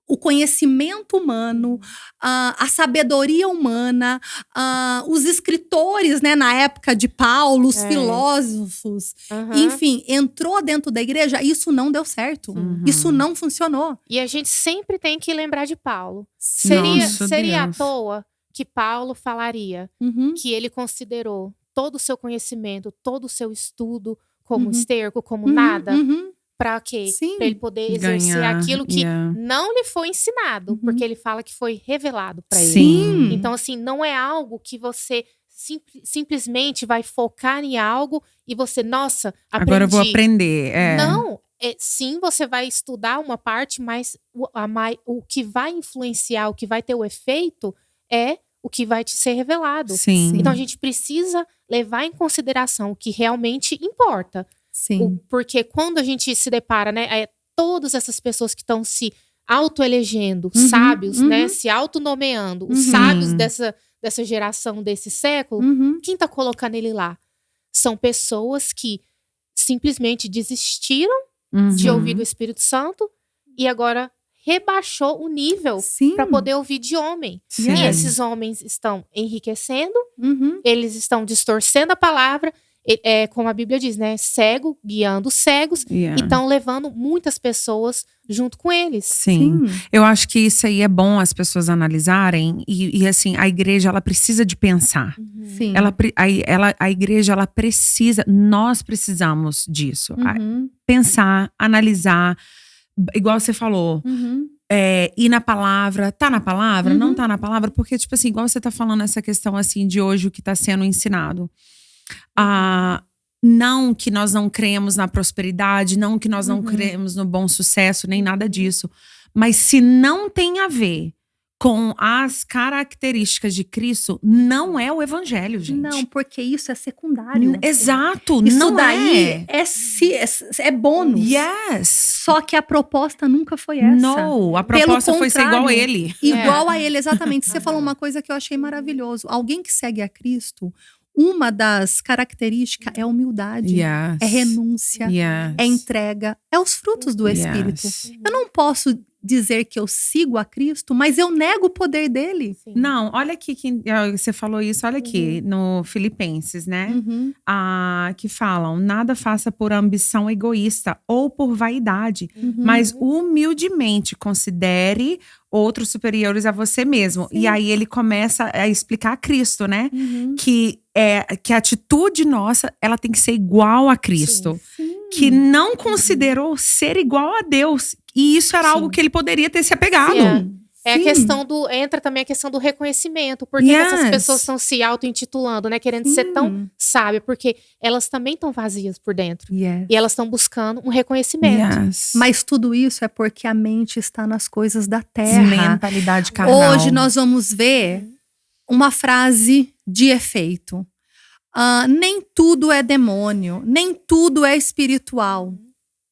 o conhecimento humano, a sabedoria humana, os escritores, né, na época de Paulo, os filósofos, enfim, entrou dentro da igreja, isso não deu certo. Isso não funcionou. E a gente sempre tem que lembrar de Paulo. Seria à toa que Paulo falaria que ele considerou todo o seu conhecimento, todo o seu estudo como esterco, como nada. Para quê? Para ele poder exercer aquilo que não lhe foi ensinado. Porque ele fala que foi revelado para ele. Então, assim, não é algo que você simplesmente vai focar em algo e você, nossa, aprendi. Agora eu vou aprender. Não, sim, você vai estudar uma parte, mas o que vai influenciar, o que vai ter o efeito é o que vai te ser revelado. Então, a gente precisa levar em consideração o que realmente importa. Porque quando a gente se depara, né, todas essas pessoas que estão se autoelegendo sábios, né, se autonomeando, os sábios dessa geração, desse século, quem está colocando ele lá? São pessoas que simplesmente desistiram de ouvir do Espírito Santo e agora rebaixou o nível para poder ouvir de homem. E esses homens estão enriquecendo, eles estão distorcendo a palavra, como a Bíblia diz, né? Cego, guiando cegos, e estão levando muitas pessoas junto com eles. Eu acho que isso aí é bom as pessoas analisarem, e assim, a igreja, ela precisa de pensar. A igreja, ela precisa, nós precisamos disso. Pensar, analisar, igual você falou, ir na palavra, tá na palavra, não tá na palavra, porque, tipo assim, igual você tá falando essa questão, assim, de hoje, o que tá sendo ensinado. Não que nós não cremos na prosperidade, não que nós não cremos no bom sucesso, nem nada disso. Mas se não tem a ver com as características de Cristo, não é o evangelho, gente. Não, porque isso é secundário. Exato, isso não daí é bônus. Só que a proposta nunca foi essa. Não, a proposta foi ser igual a ele. Igual a ele, exatamente. Você falou uma coisa que eu achei maravilhoso. Alguém que segue a Cristo, uma das características é humildade, é renúncia, é entrega, é os frutos do Espírito. Eu não posso dizer que eu sigo a Cristo, mas eu nego o poder dele. Não, olha aqui, você falou isso, olha aqui, no Filipenses, né? Que falam, nada faça por ambição egoísta ou por vaidade, mas humildemente considere outros superiores a você mesmo. E aí ele começa a explicar a Cristo, né? Que a atitude nossa, ela tem que ser igual a Cristo. Que não considerou ser igual a Deus. E isso era algo que ele poderia ter se apegado. A questão entra também a questão do reconhecimento. Por que essas pessoas estão se auto-intitulando, né? Querendo ser tão sábia. Porque elas também estão vazias por dentro. E elas estão buscando um reconhecimento. Mas tudo isso é porque a mente está nas coisas da terra. Mentalidade carnal. Hoje nós vamos ver uma frase de efeito. nem tudo é demônio, nem tudo é espiritual.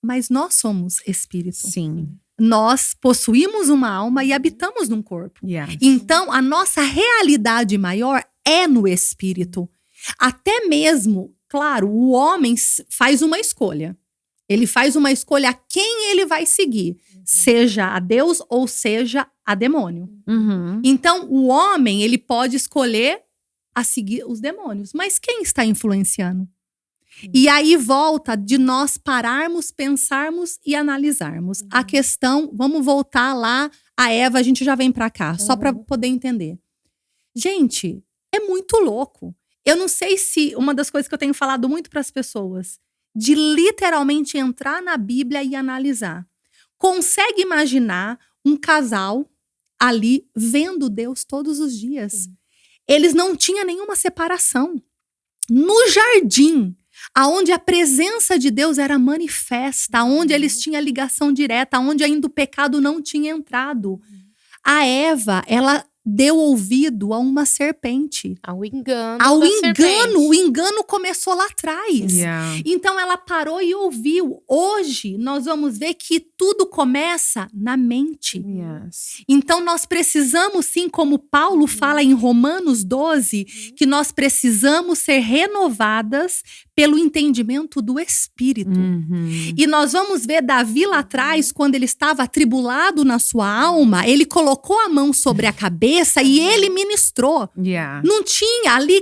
Mas nós somos espírito. Sim. Nós possuímos uma alma e habitamos num corpo. Yes. Então, a nossa realidade maior é no espírito. Até mesmo, claro, o homem faz uma escolha. Ele faz uma escolha a quem ele vai seguir. Seja a Deus ou seja a demônio. Então, o homem, ele pode escolher a seguir os demônios. Mas quem está influenciando? E aí volta de nós pararmos, pensarmos e analisarmos. A questão, vamos voltar lá, a Eva, a gente já vem pra cá, só pra poder entender. Gente, é muito louco. Eu não sei se, uma das coisas que eu tenho falado muito pras pessoas, de literalmente entrar na Bíblia e analisar. Consegue imaginar um casal ali vendo Deus todos os dias? Eles não tinham nenhuma separação. No jardim, aonde a presença de Deus era manifesta, aonde eles tinham ligação direta, aonde ainda o pecado não tinha entrado. A Eva, ela deu ouvido a uma serpente. Ao engano. O engano começou lá atrás. Então ela parou e ouviu. Hoje nós vamos ver que tudo começa na mente. Então nós precisamos, sim, como Paulo fala em Romanos 12, que nós precisamos ser renovadas pelo entendimento do Espírito. E nós vamos ver Davi lá atrás, quando ele estava atribulado na sua alma, ele colocou a mão sobre a cabeça e ele ministrou. Não tinha ali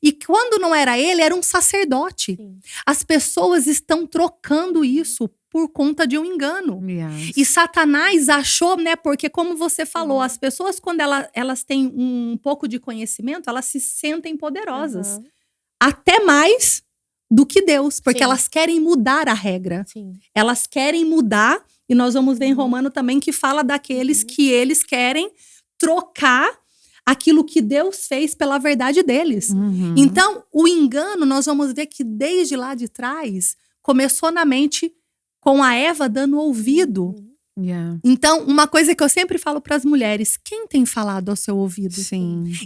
e quando não era ele, era um sacerdote. As pessoas estão trocando isso por conta de um engano. E Satanás achou, né? Porque como você falou, as pessoas quando elas têm um pouco de conhecimento, elas se sentem poderosas. Até mais do que Deus, porque elas querem mudar a regra. Elas querem mudar, e nós vamos ver em Romano também que fala daqueles que eles querem trocar aquilo que Deus fez pela verdade deles. Então, o engano, nós vamos ver que desde lá de trás, começou na mente com a Eva dando ouvido. Então, uma coisa que eu sempre falo para as mulheres, quem tem falado ao seu ouvido?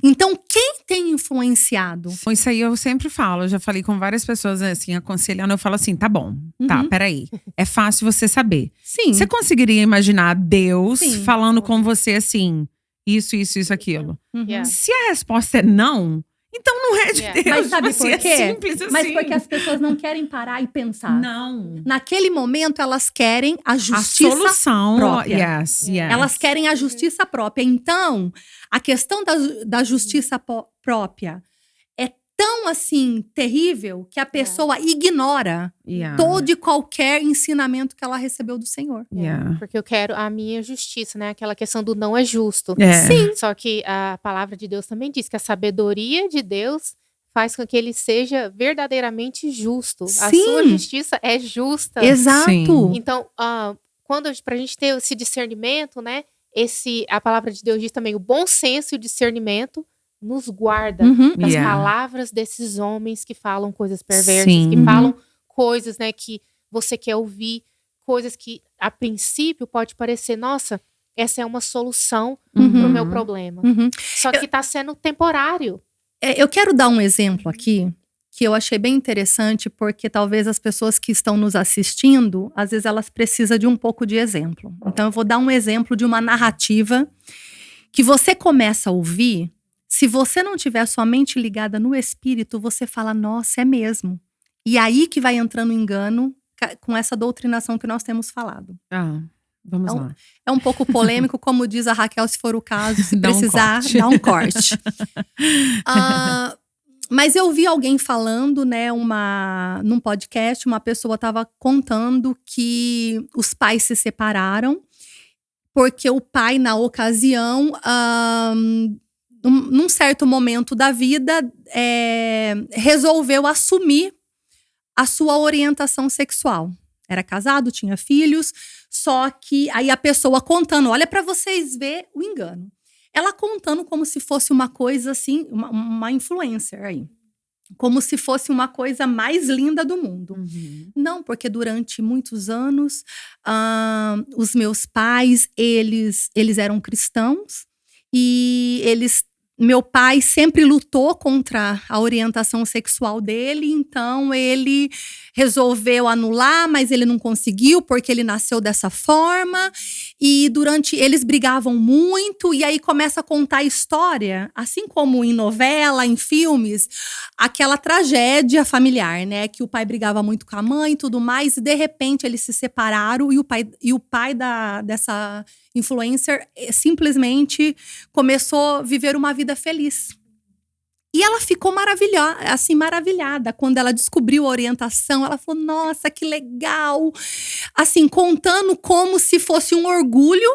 Então, quem tem influenciado? Isso aí eu sempre falo, eu já falei com várias pessoas assim, aconselhando, eu falo assim, tá bom, tá, peraí, é fácil você saber. Você conseguiria imaginar Deus falando com você assim, isso, aquilo? Se a resposta é não, então não é de Deus. Mas sabe por quê? É simples assim. Mas porque as pessoas não querem parar e pensar. Não. Naquele momento, elas querem a justiça solução própria. Elas querem a justiça própria. Então, a questão da justiça própria é tão, assim, terrível que a pessoa ignora todo e qualquer ensinamento que ela recebeu do Senhor. Porque eu quero a minha justiça, né? Aquela questão do não é justo. Sim. Só que a palavra de Deus também diz que a sabedoria de Deus faz com que ele seja verdadeiramente justo. A sua justiça é justa. Exato. Então, pra gente ter esse discernimento, né? A palavra de Deus diz também, o bom senso e o discernimento nos guarda das palavras desses homens que falam coisas perversas, que falam coisas, né, que você quer ouvir, coisas que a princípio pode parecer, nossa, essa é uma solução pro meu problema. Só que tá sendo temporário. Eu quero dar um exemplo aqui que eu achei bem interessante, porque talvez as pessoas que estão nos assistindo, às vezes elas precisam de um pouco de exemplo. Então eu vou dar um exemplo de uma narrativa que você começa a ouvir. Se você não tiver sua mente ligada no espírito, você fala, nossa, é mesmo. E aí que vai entrando o engano com essa doutrinação que nós temos falado. Vamos lá. É um pouco polêmico, como diz a Raquel, se for o caso, se precisar, dá um corte. Mas eu vi alguém falando, né, num podcast, uma pessoa estava contando que os pais se separaram porque o pai, na ocasião, num certo momento da vida, resolveu assumir a sua orientação sexual. Era casado, tinha filhos, só que aí a pessoa contando, olha para vocês ver o engano. Ela contando como se fosse uma coisa assim, uma influencer aí. Como se fosse uma coisa mais linda do mundo. Não, porque durante muitos anos, os meus pais, eles eram cristãos. E eles, meu pai sempre lutou contra a orientação sexual dele, então ele resolveu anular, mas ele não conseguiu porque ele nasceu dessa forma. E eles brigavam muito, e aí começa a contar a história, assim como em novela, em filmes, aquela tragédia familiar, né? Que o pai brigava muito com a mãe e tudo mais, e de repente eles se separaram, e o pai dessa influencer simplesmente começou a viver uma vida feliz. E ela ficou maravilhada. Quando ela descobriu a orientação, ela falou, nossa, que legal. Assim, contando como se fosse um orgulho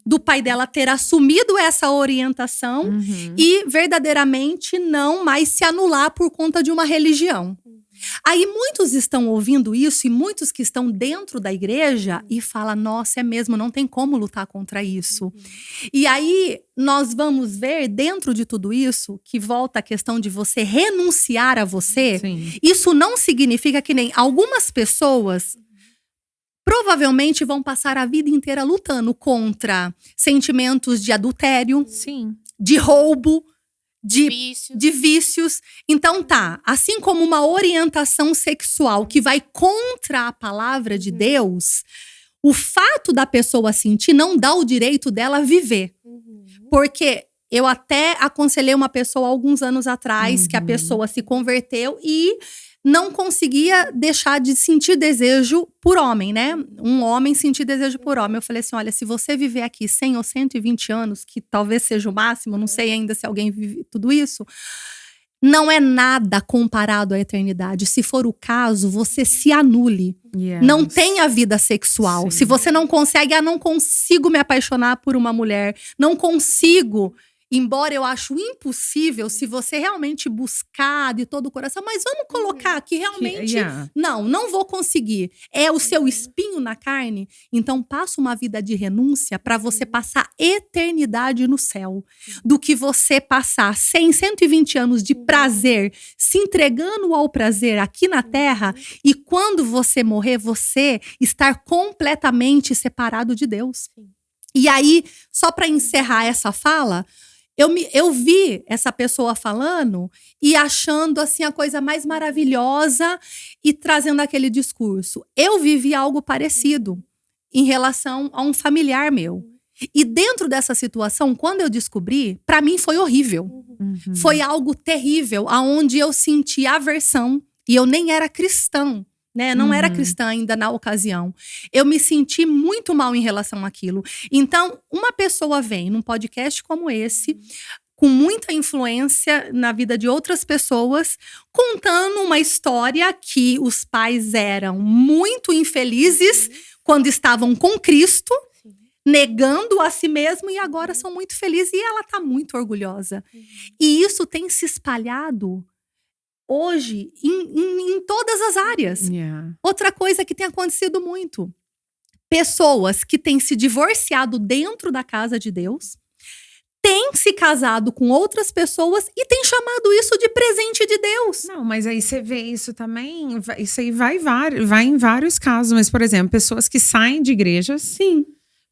do pai dela ter assumido essa orientação e verdadeiramente não mais se anular por conta de uma religião. Aí muitos estão ouvindo isso e muitos que estão dentro da igreja e falam, nossa, é mesmo, não tem como lutar contra isso. E aí nós vamos ver dentro de tudo isso, que volta a questão de você renunciar a você. Sim. Isso não significa que nem algumas pessoas provavelmente vão passar a vida inteira lutando contra sentimentos de adultério, sim, de roubo, de vícios. Então assim como uma orientação sexual que vai contra a palavra de Deus, o fato da pessoa sentir não dá o direito dela viver. Porque eu até aconselhei uma pessoa alguns anos atrás que a pessoa se converteu e não conseguia deixar de sentir desejo por homem, né? Um homem sentir desejo por homem. Eu falei assim, olha, se você viver aqui 100 ou 120 anos, que talvez seja o máximo, não sei ainda se alguém vive tudo isso, não é nada comparado à eternidade. Se for o caso, você se anule. Yes. Não tenha vida sexual. Sim. Se você não consegue, não consigo me apaixonar por uma mulher, não consigo. Embora eu acho impossível, se você realmente buscar de todo o coração, mas vamos colocar que realmente, não vou conseguir. É o seu espinho na carne, então passa uma vida de renúncia para você passar eternidade no céu. Do que você passar 100, 120 anos de prazer, se entregando ao prazer aqui na terra, e quando você morrer, você estar completamente separado de Deus. E aí, só para encerrar essa fala, eu vi essa pessoa falando e achando assim a coisa mais maravilhosa e trazendo aquele discurso. Eu vivi algo parecido em relação a um familiar meu. E dentro dessa situação, quando eu descobri, para mim foi horrível. Foi algo terrível, aonde eu senti aversão e eu nem era cristã. Né? Não era cristã ainda na ocasião. Eu me senti muito mal em relação àquilo. Então, uma pessoa vem num podcast como esse, com muita influência na vida de outras pessoas, contando uma história que os pais eram muito infelizes quando estavam com Cristo, negando a si mesmo, e agora são muito felizes, e ela está muito orgulhosa. E isso tem se espalhado hoje, em todas as áreas. Outra coisa que tem acontecido muito. Pessoas que têm se divorciado dentro da casa de Deus, têm se casado com outras pessoas e têm chamado isso de presente de Deus. Não, mas aí você vê isso também, isso aí vai em vários casos. Mas, por exemplo, pessoas que saem de igrejas, sim,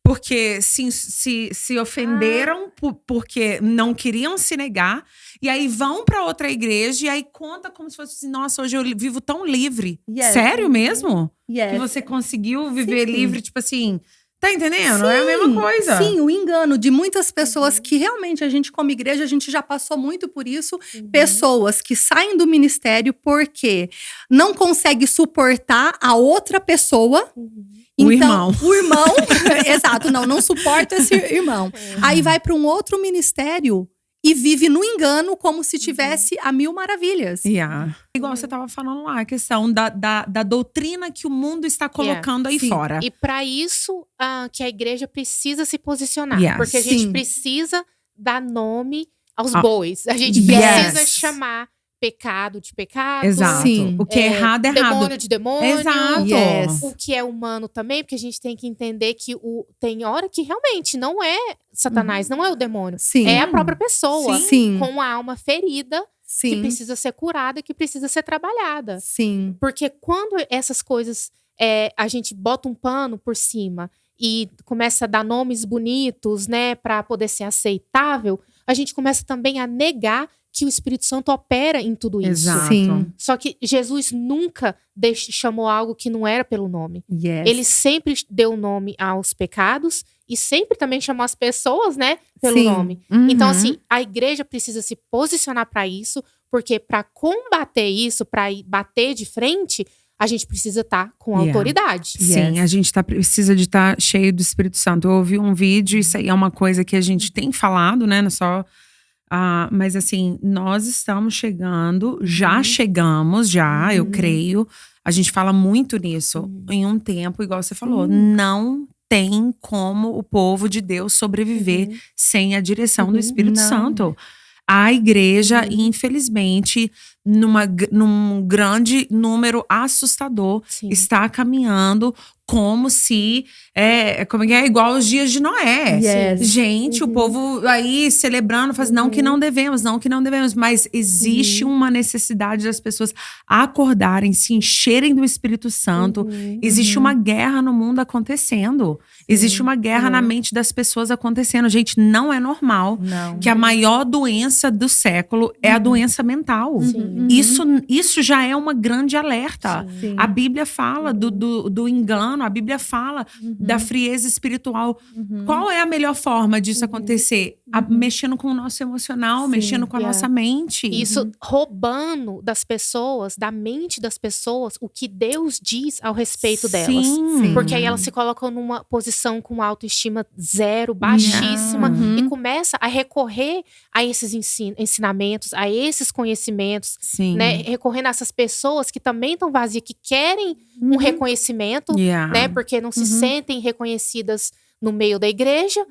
porque se ofenderam porque não queriam se negar, e aí vão para outra igreja e aí conta como se fosse assim, nossa, hoje eu vivo tão livre. Sério mesmo? Que você conseguiu viver livre, tipo assim, tá entendendo? É a mesma coisa. Sim, o engano de muitas pessoas que realmente a gente como igreja, a gente já passou muito por isso. Pessoas que saem do ministério porque não conseguem suportar a outra pessoa. Então, o irmão, exato, não suporta esse irmão. Aí vai para um outro ministério e vive no engano como se tivesse a mil maravilhas. Igual você estava falando lá, a questão da doutrina que o mundo está colocando aí fora. E para isso que a igreja precisa se posicionar. Porque a gente precisa dar nome aos bois. A gente precisa chamar pecado de pecado. Exato. O que é errado é errado. Demônio de demônio. Exato. O que é humano também, porque a gente tem que entender que tem hora que realmente não é Satanás, não é o demônio. É a própria pessoa com a alma ferida que precisa ser curada, que precisa ser trabalhada. Porque quando essas coisas, a gente bota um pano por cima e começa a dar nomes bonitos, né, para poder ser aceitável, a gente começa também a negar que o Espírito Santo opera em tudo isso. Exato. Sim. Só que Jesus nunca chamou algo que não era pelo nome. Yes. Ele sempre deu nome aos pecados e sempre também chamou as pessoas, né, pelo nome. Então, assim, a igreja precisa se posicionar para isso, porque para combater isso, para bater de frente, a gente precisa estar com autoridade. Sim, a gente precisa de estar cheio do Espírito Santo. Eu ouvi um vídeo, isso aí é uma coisa que a gente tem falado, né, não só... mas assim, nós estamos chegando, já chegamos, eu creio. A gente fala muito nisso. Em um tempo, igual você falou, não tem como o povo de Deus sobreviver sem a direção do Espírito Santo. A igreja, infelizmente, num grande número assustador, está caminhando como se como é igual aos dias de Noé. Yes. Gente, o povo aí celebrando, faz não que não devemos, mas existe uma necessidade das pessoas acordarem, se encherem do Espírito Santo. Existe uma guerra no mundo acontecendo. Existe uma guerra na mente das pessoas acontecendo. Gente, não é normal que a maior doença do século é a doença mental. Isso já é uma grande alerta. A Bíblia fala do engano, a Bíblia fala da frieza espiritual. Qual é a melhor forma disso acontecer? Mexendo com o nosso emocional, mexendo com a nossa mente. Isso roubando das pessoas, da mente das pessoas, o que Deus diz ao respeito delas. Porque aí elas se colocam numa posição com autoestima zero, baixíssima, e começa a recorrer a esses ensinamentos, a esses conhecimentos, né? Recorrendo a essas pessoas que também estão vazias, que querem um reconhecimento, né? Porque não se sentem reconhecidas no meio da igreja,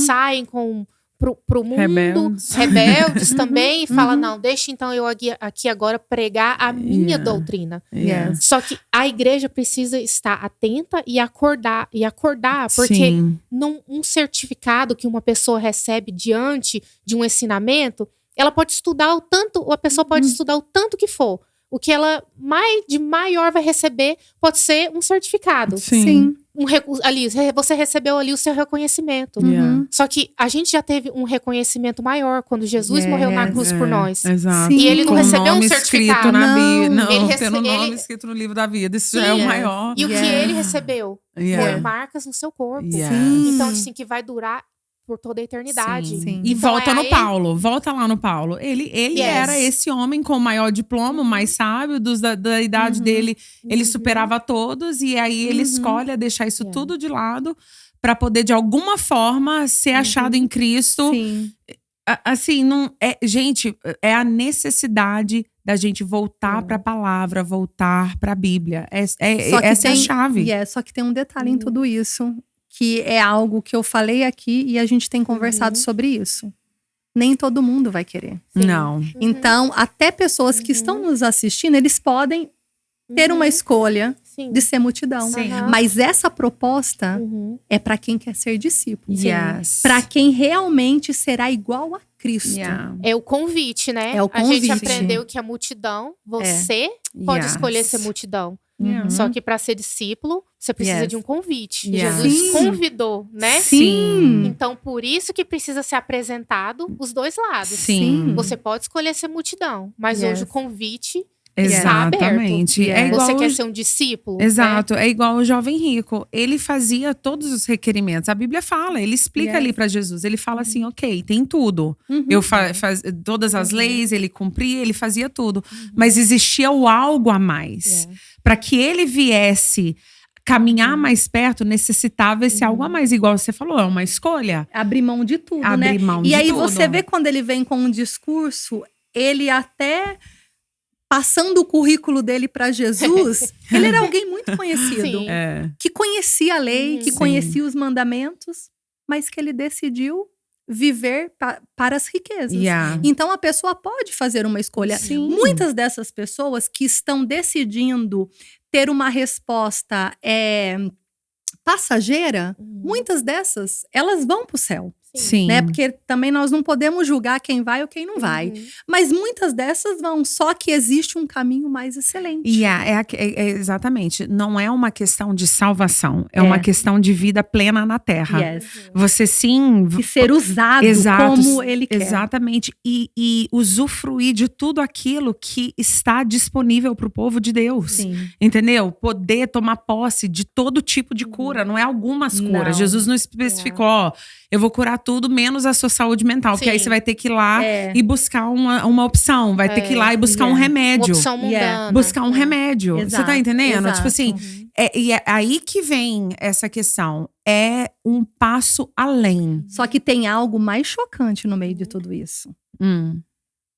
saem pro mundo, rebeldes também, e fala, não, deixa então eu aqui agora pregar a minha doutrina. Só que a igreja precisa estar atenta e acordar, porque um certificado que uma pessoa recebe diante de um ensinamento, ela pode estudar a pessoa pode estudar o tanto que for. O que ela de maior vai receber pode ser um certificado. Ali, você recebeu ali o seu reconhecimento. Só que a gente já teve um reconhecimento maior quando Jesus morreu na cruz por nós. Exato. E ele não recebeu um certificado. Tendo o nome escrito no livro da vida. Isso já é o maior. E o que ele recebeu foi marcas no seu corpo. Então, assim, que vai durar por toda a eternidade. E então, volta lá no Paulo. Ele era esse homem com o maior diploma, o mais sábio da idade dele. Ele superava todos e aí ele escolhe deixar isso tudo de lado para poder de alguma forma ser achado em Cristo. Assim, gente, é a necessidade da gente voltar para a palavra, voltar para a Bíblia. Essa é a chave. Só que tem um detalhe em tudo isso, que é algo que eu falei aqui e a gente tem conversado sobre isso. Nem todo mundo vai querer. Não. Então, até pessoas que estão nos assistindo, eles podem ter uma escolha de ser multidão. Mas essa proposta é para quem quer ser discípulo. Para quem realmente será igual a Cristo. É o convite, né? É o convite. A gente aprendeu que a multidão, você pode escolher ser multidão. Só que para ser discípulo, você precisa de um convite. Jesus convidou, né? Então, por isso que precisa ser apresentado os dois lados. Você pode escolher ser multidão, mas hoje o convite está aberto. É igual você quer ser um discípulo? Exato. É igual o jovem rico. Ele fazia todos os requerimentos. A Bíblia fala, ele explica ali para Jesus. Ele fala assim, ok, tem tudo. Eu todas as leis, ele cumpria, ele fazia tudo. Mas existia o algo a mais. Para que ele viesse caminhar mais perto, necessitava esse algo a mais. Igual você falou, é uma escolha. Abrir mão de tudo, né? E aí você vê quando ele vem com um discurso, ele até passando o currículo dele para Jesus, ele era alguém muito conhecido. Que conhecia a lei, que conhecia os mandamentos, mas que ele decidiu viver para as riquezas. Então a pessoa pode fazer uma escolha. Muitas dessas pessoas que estão decidindo ter uma resposta passageira, muitas dessas, elas vão para o céu. Sim. Né? Porque também nós não podemos julgar quem vai ou quem não vai. Mas muitas dessas vão, só que existe um caminho mais excelente. E exatamente. Não é uma questão de salvação, é uma questão de vida plena na Terra. Você sim... E ser usado como Ele quer. Exatamente. E usufruir de tudo aquilo que está disponível para o povo de Deus. Sim. Entendeu? Poder tomar posse de todo tipo de cura, não é algumas curas. Jesus não especificou, ó, eu vou curar tudo menos a sua saúde mental. Porque aí você vai ter que ir lá e buscar uma opção. Vai ter que ir lá e buscar um remédio. Uma opção mundana. Buscar um remédio. Exato, Você tá entendendo? exato. Tipo assim, e é aí que vem essa questão. É um passo além. Só que tem algo mais chocante no meio de tudo isso.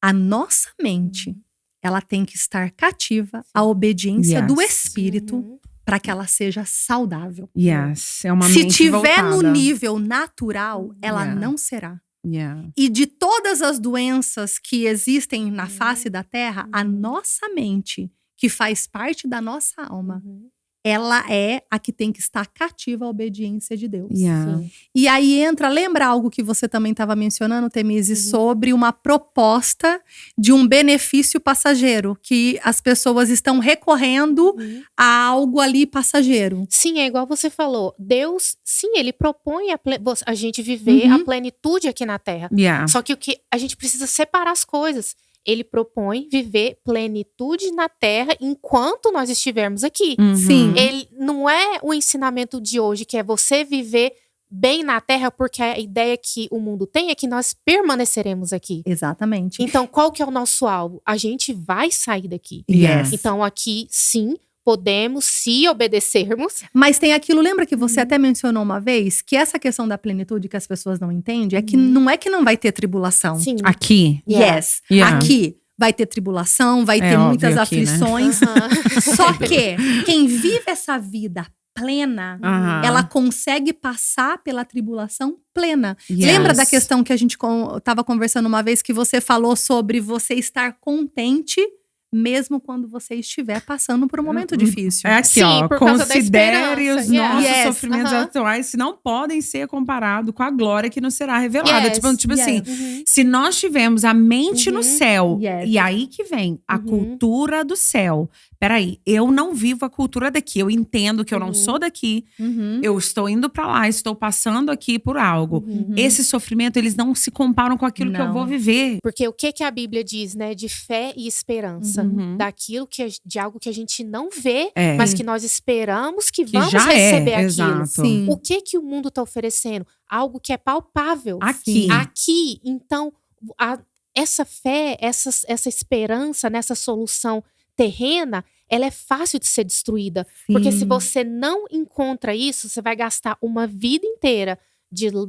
A nossa mente, ela tem que estar cativa à obediência do Espírito para que ela seja saudável. É uma Se mente tiver voltada. no nível natural, ela não será. E de todas as doenças que existem na face da Terra, a nossa mente, que faz parte da nossa alma, ela é a que tem que estar cativa à obediência de Deus. E aí lembra algo que você também estava mencionando, Temísio, sobre uma proposta de um benefício passageiro, que as pessoas estão recorrendo a algo ali passageiro. Sim, é igual você falou. Deus, sim, ele propõe a gente viver a plenitude aqui na Terra. Só que a gente precisa separar as coisas. Ele propõe viver plenitude na Terra enquanto nós estivermos aqui. Sim. Ele não é o ensinamento de hoje, que é você viver bem na Terra, porque a ideia que o mundo tem é que nós permaneceremos aqui. Exatamente. Então, qual que é o nosso alvo? A gente vai sair daqui. Então, aqui, sim, podemos, se obedecermos. Mas tem aquilo, lembra que você até mencionou uma vez, que essa questão da plenitude que as pessoas não entendem, é que não é que não vai ter tribulação. Sim. Aqui. Aqui vai ter tribulação, vai ter muitas aflições. Só que quem vive essa vida plena, ela consegue passar pela tribulação plena. Lembra da questão que a gente estava conversando uma vez, que você falou sobre você estar contente mesmo quando você estiver passando por um momento difícil. É aqui, Sim, ó. por causa da Considere os esperança. nossos sofrimentos atuais, se não podem ser comparados com a glória que nos será revelada. Tipo assim, se nós tivermos a mente no céu, e aí que vem a cultura do céu. Peraí, eu não vivo a cultura daqui. Eu entendo que eu não sou daqui. Eu estou indo pra lá, estou passando aqui por algo. Esse sofrimento, eles não se comparam com aquilo que eu vou viver. Porque o que a Bíblia diz, né? De fé e esperança. Daquilo de algo que a gente não vê, mas que nós esperamos que vamos receber aquilo. Exato. O que o mundo está oferecendo? Algo que é palpável. Aqui. Então, essa fé, essa esperança nessa solução terrena, ela é fácil de ser destruída. Porque se você não encontra isso, você vai gastar uma vida inteira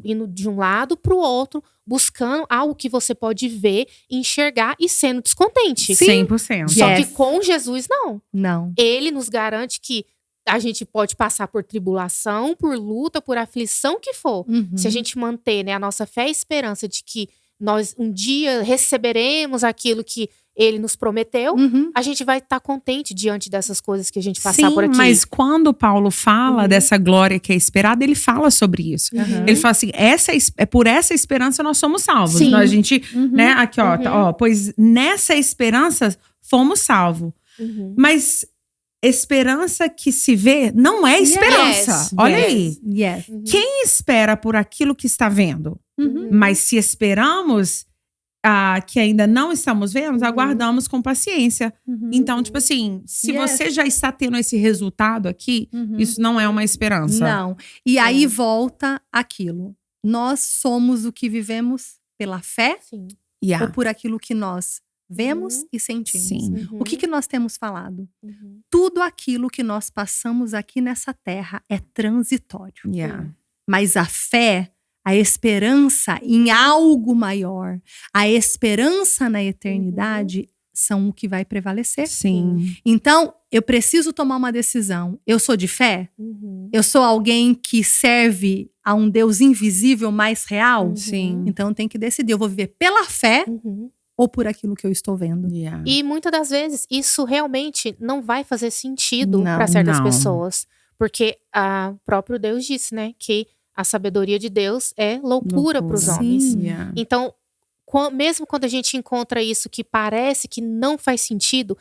indo de um lado para o outro, buscando algo que você pode ver, enxergar e sendo descontente. 100%. Só que com Jesus, não. Não. Ele nos garante que a gente pode passar por tribulação, por luta, por aflição que for. Se a gente manter, né, a nossa fé e esperança de que nós um dia receberemos aquilo que ele nos prometeu, a gente vai estar contente diante dessas coisas que a gente passar por aqui. Mas quando Paulo fala dessa glória que é esperada, ele fala sobre isso. Ele fala assim, por essa esperança nós somos salvos. Sim. A gente, né, aqui ó, pois nessa esperança fomos salvos. Mas esperança que se vê não é esperança. Olha aí. Quem espera por aquilo que está vendo? Mas se esperamos que ainda não estamos vendo, aguardamos com paciência. Então, tipo assim, se você já está tendo esse resultado aqui, isso não é uma esperança. Não. E aí volta aquilo. Nós somos o que vivemos pela fé ou por aquilo que nós vemos e sentimos. O que nós temos falado? Tudo aquilo que nós passamos aqui nessa terra é transitório. Mas a fé, a esperança em algo maior, a esperança na eternidade são o que vai prevalecer. Então, eu preciso tomar uma decisão. Eu sou de fé? Eu sou alguém que serve a um Deus invisível mais real? Então, eu tenho que decidir. Eu vou viver pela fé ou por aquilo que eu estou vendo. E muitas das vezes, isso realmente não vai fazer sentido para certas pessoas. Porque o próprio Deus disse, né, que a sabedoria de Deus é loucura para os homens. Então, mesmo quando a gente encontra isso que parece que não faz sentido,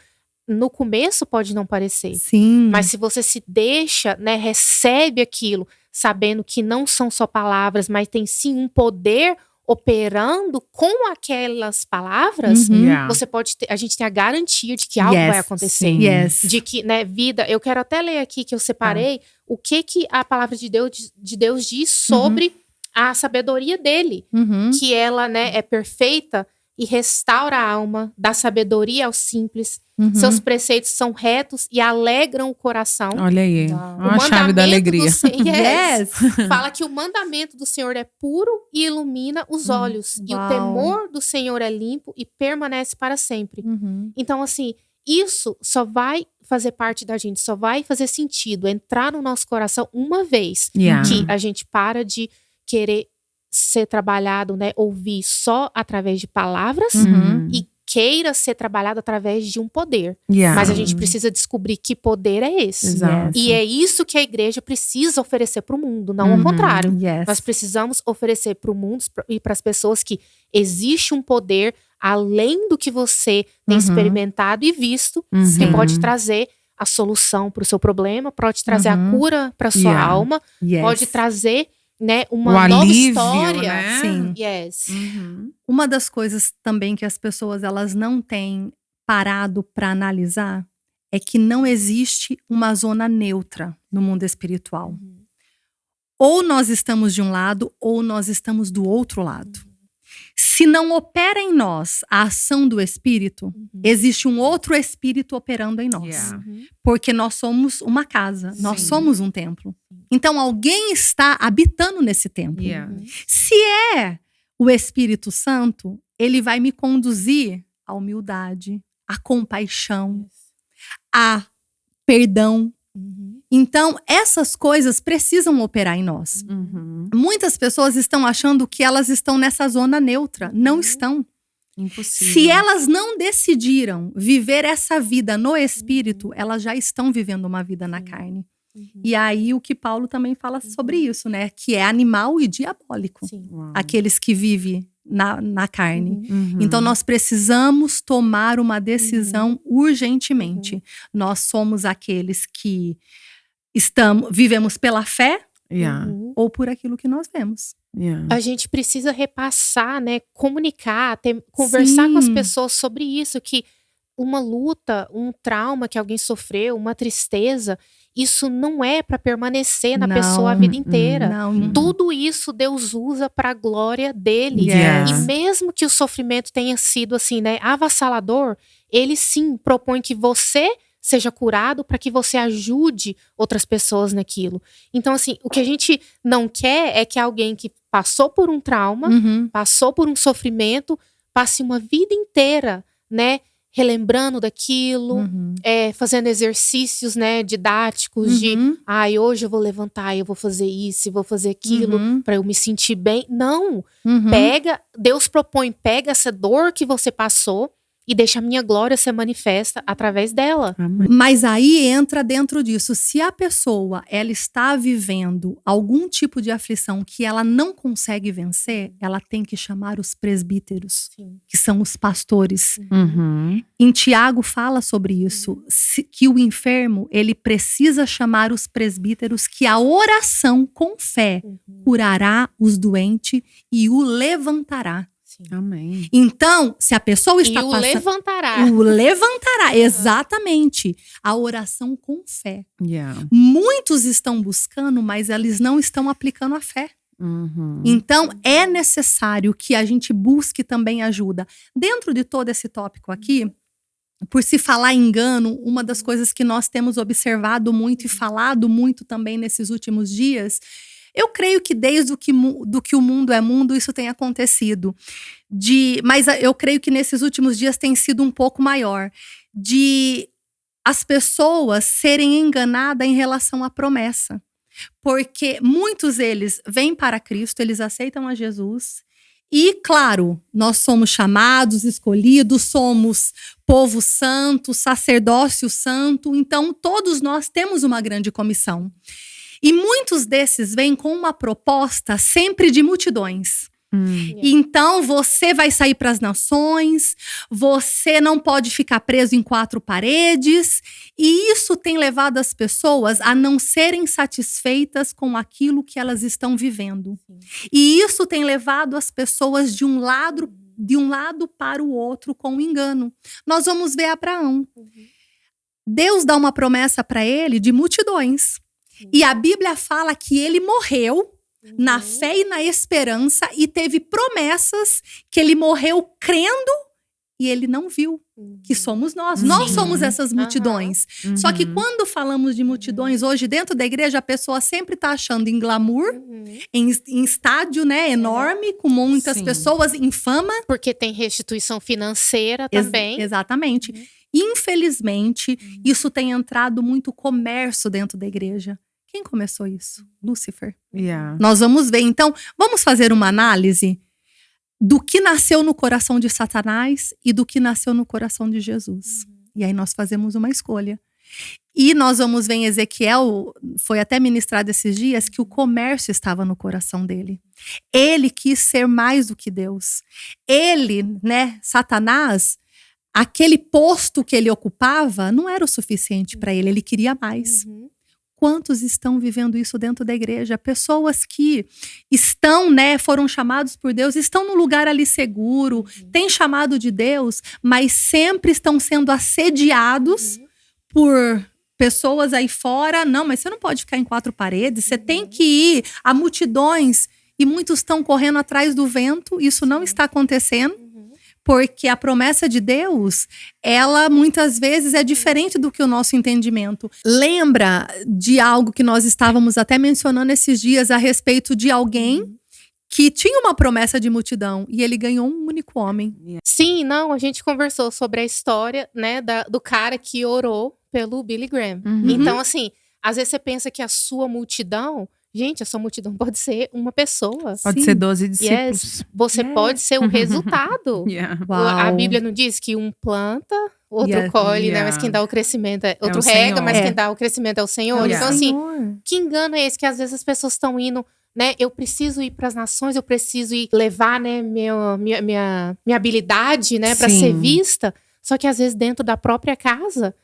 no começo pode não parecer. Sim. Mas se você se deixa, né, recebe aquilo, sabendo que não são só palavras, mas tem sim um poder operando com aquelas palavras, você pode ter, a gente tem a garantia de que algo vai acontecer. De que, né, vida, eu quero até ler aqui que eu separei o que a palavra de Deus diz sobre a sabedoria dele, que ela, né, é perfeita e restaura a alma, dá sabedoria aos simples. Seus preceitos são retos e alegram o coração. Olha aí, a chave da alegria. Fala que o mandamento do Senhor é puro e ilumina os olhos. E o temor do Senhor é limpo e permanece para sempre. Então, assim, isso só vai fazer parte da gente, só vai fazer sentido entrar no nosso coração uma vez que a gente para de querer ser trabalhado, né, ouvir só através de palavras e queira ser trabalhado através de um poder. Mas a gente precisa descobrir que poder é esse. E é isso que a igreja precisa oferecer para o mundo, não ao contrário. Nós precisamos oferecer para o mundo e para as pessoas que existe um poder além do que você tem experimentado e visto, que pode trazer a solução para o seu problema, pode trazer a cura para a sua alma, pode trazer, né, uma nova história. Né? Sim. Uma das coisas também que as pessoas elas não têm parado para analisar é que não existe uma zona neutra no mundo espiritual. Ou nós estamos de um lado ou nós estamos do outro lado. Se não opera em nós a ação do Espírito, existe um outro Espírito operando em nós. Porque nós somos uma casa, nós somos um templo. Então alguém está habitando nesse templo. Se é o Espírito Santo, ele vai me conduzir à humildade, à compaixão, a perdão. Então, essas coisas precisam operar em nós. Muitas pessoas estão achando que elas estão nessa zona neutra. Não estão. Impossível. Se elas não decidiram viver essa vida no Espírito, elas já estão vivendo uma vida na carne. E aí o que Paulo também fala sobre isso, né? Que é animal e diabólico. Aqueles que vivem na carne. Então nós precisamos tomar uma decisão urgentemente. Nós somos aqueles que vivemos pela fé ou por aquilo que nós vemos. A gente precisa repassar, né? Comunicar, conversar com as pessoas sobre isso, que uma luta, um trauma que alguém sofreu, uma tristeza, isso não é para permanecer na pessoa a vida inteira. Tudo isso Deus usa para a glória dele. E mesmo que o sofrimento tenha sido assim, né, avassalador, ele sim propõe que você seja curado para que você ajude outras pessoas naquilo. Então, assim, o que a gente não quer é que alguém que passou por um trauma, passou por um sofrimento, passe uma vida inteira, né, relembrando daquilo, fazendo exercícios, né, didáticos de, hoje eu vou levantar, eu vou fazer isso, eu vou fazer aquilo para eu me sentir bem. Não, Deus propõe, pega essa dor que você passou e deixa a minha glória ser manifesta através dela. Mas aí entra dentro disso, se a pessoa ela está vivendo algum tipo de aflição que ela não consegue vencer, ela tem que chamar os presbíteros, que são os pastores. Em Tiago fala sobre isso, que o enfermo ele precisa chamar os presbíteros, que a oração com fé curará os doentes e o levantará. Amém. Então, se a pessoa está passando... O levantará, exatamente. A oração com fé. Muitos estão buscando, mas eles não estão aplicando a fé. Então, é necessário que a gente busque também ajuda. Dentro de todo esse tópico aqui, por se falar em engano, uma das coisas que nós temos observado muito e falado muito também nesses últimos dias... Eu creio que desde do que o mundo é mundo, isso tem acontecido. Mas eu creio que nesses últimos dias tem sido um pouco maior. De as pessoas serem enganadas em relação à promessa. Porque muitos deles vêm para Cristo, eles aceitam a Jesus. E, claro, nós somos chamados, escolhidos, somos povo santo, sacerdócio santo. Então, todos nós temos uma grande comissão. E muitos desses vêm com uma proposta sempre de multidões. Então, você vai sair para as nações, você não pode ficar preso em 4 paredes. E isso tem levado as pessoas a não serem satisfeitas com aquilo que elas estão vivendo. E isso tem levado as pessoas de um lado para o outro com o engano. Nós vamos ver Abraão. Deus dá uma promessa para ele de multidões. E a Bíblia fala que ele morreu na fé e na esperança, e teve promessas que ele morreu crendo e ele não viu, que somos nós. Nós somos essas multidões. Só que quando falamos de multidões hoje dentro da igreja, a pessoa sempre está achando em glamour, em estádio, né, enorme, com muitas pessoas, em fama. Porque tem restituição financeira também. Exatamente. Infelizmente, isso tem entrado muito comércio dentro da igreja. Quem começou isso? Lúcifer. Nós vamos ver. Então, vamos fazer uma análise do que nasceu no coração de Satanás e do que nasceu no coração de Jesus. E aí nós fazemos uma escolha. E nós vamos ver em Ezequiel, foi até ministrado esses dias, que o comércio estava no coração dele. Ele quis ser mais do que Deus. Ele, né, Satanás, aquele posto que ele ocupava não era o suficiente para ele, ele queria mais. Quantos estão vivendo isso dentro da igreja? Pessoas que estão, né, foram chamados por Deus, estão num lugar ali seguro, têm chamado de Deus, mas sempre estão sendo assediados por pessoas aí fora. Não, mas você não pode ficar em 4 paredes, você tem que ir a multidões. E muitos estão correndo atrás do vento, isso não está acontecendo. Porque a promessa de Deus, ela muitas vezes é diferente do que o nosso entendimento. Lembra de algo que nós estávamos até mencionando esses dias a respeito de alguém que tinha uma promessa de multidão e ele ganhou um único homem. Sim, não, a gente conversou sobre a história, né, do cara que orou pelo Billy Graham. Então, assim, às vezes você pensa que a sua multidão... Gente, a sua multidão pode ser uma pessoa. Pode ser 12 discípulos. Você pode ser o resultado. A Bíblia não diz que um planta, outro colhe, né? Mas quem dá o crescimento é outro rega, mas quem dá o crescimento é o Senhor. Então, assim, que engano é esse? Que às vezes as pessoas estão indo, né? Eu preciso ir para as nações, eu preciso ir levar, né, minha habilidade, né, para ser vista. Só que às vezes dentro da própria casa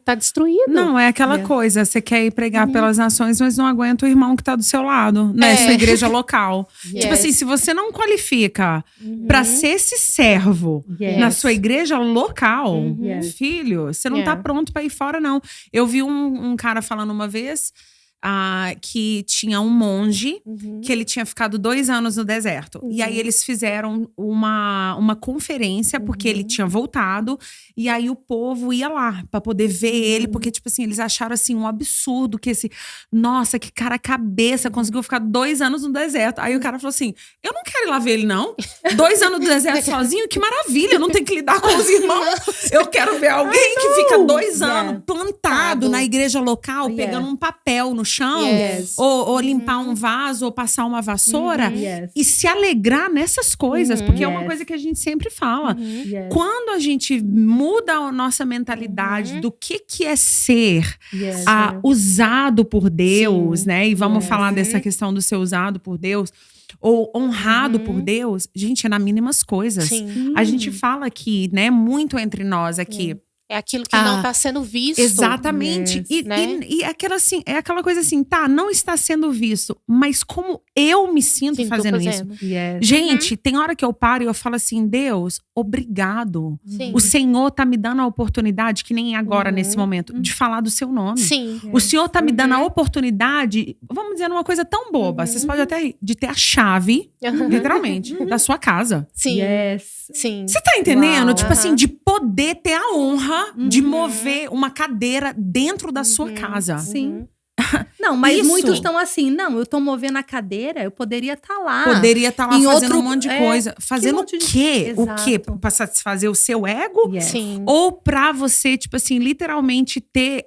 tá destruído. Não, é aquela coisa, você quer ir pregar pelas nações, mas não aguenta o irmão que tá do seu lado, né? Sua igreja local. Tipo assim, se você não qualifica pra ser esse servo na sua igreja local, filho, você não tá pronto pra ir fora, não. Eu vi um cara falando uma vez... que tinha um monge que ele tinha ficado 2 anos no deserto. E aí eles fizeram uma conferência porque ele tinha voltado. E aí o povo ia lá pra poder ver ele. Porque, tipo assim, eles acharam assim um absurdo que nossa, que cara cabeça, conseguiu ficar 2 anos no deserto. Aí o cara falou assim, eu não quero ir lá ver ele, não. 2 anos no deserto sozinho, que maravilha, eu não tenho que lidar com os irmãos. Eu quero ver alguém que fica 2 anos plantado na igreja local, pegando um papel no chão, ou limpar um vaso, ou passar uma vassoura, e se alegrar nessas coisas, porque é uma coisa que a gente sempre fala. Quando a gente muda a nossa mentalidade do que é ser usado por Deus, né? E vamos falar dessa questão do ser usado por Deus, ou honrado por Deus, gente, é nas mínimas coisas. A gente fala aqui, né, muito entre nós aqui. É aquilo que não está sendo visto. Exatamente. E aquela coisa assim, tá, não está sendo visto, mas como eu me sinto fazendo isso. Gente, tem hora que eu paro e eu falo assim, Deus, obrigado. O Senhor tá me dando a oportunidade, que nem agora, nesse momento, de falar do seu nome. O Senhor tá me dando a oportunidade, vamos dizer, uma coisa tão boba. Vocês podem até rir, de ter a chave, literalmente, da sua casa. Você tá entendendo? Tipo assim, de poder ter a honra de mover uma cadeira dentro da sua casa. Não, mas muitos estão assim, não, eu tô movendo a cadeira, eu poderia estar lá. Poderia estar lá fazendo um monte de coisa. Fazendo o quê? O quê? Pra satisfazer o seu ego? Ou pra você, tipo assim, literalmente ter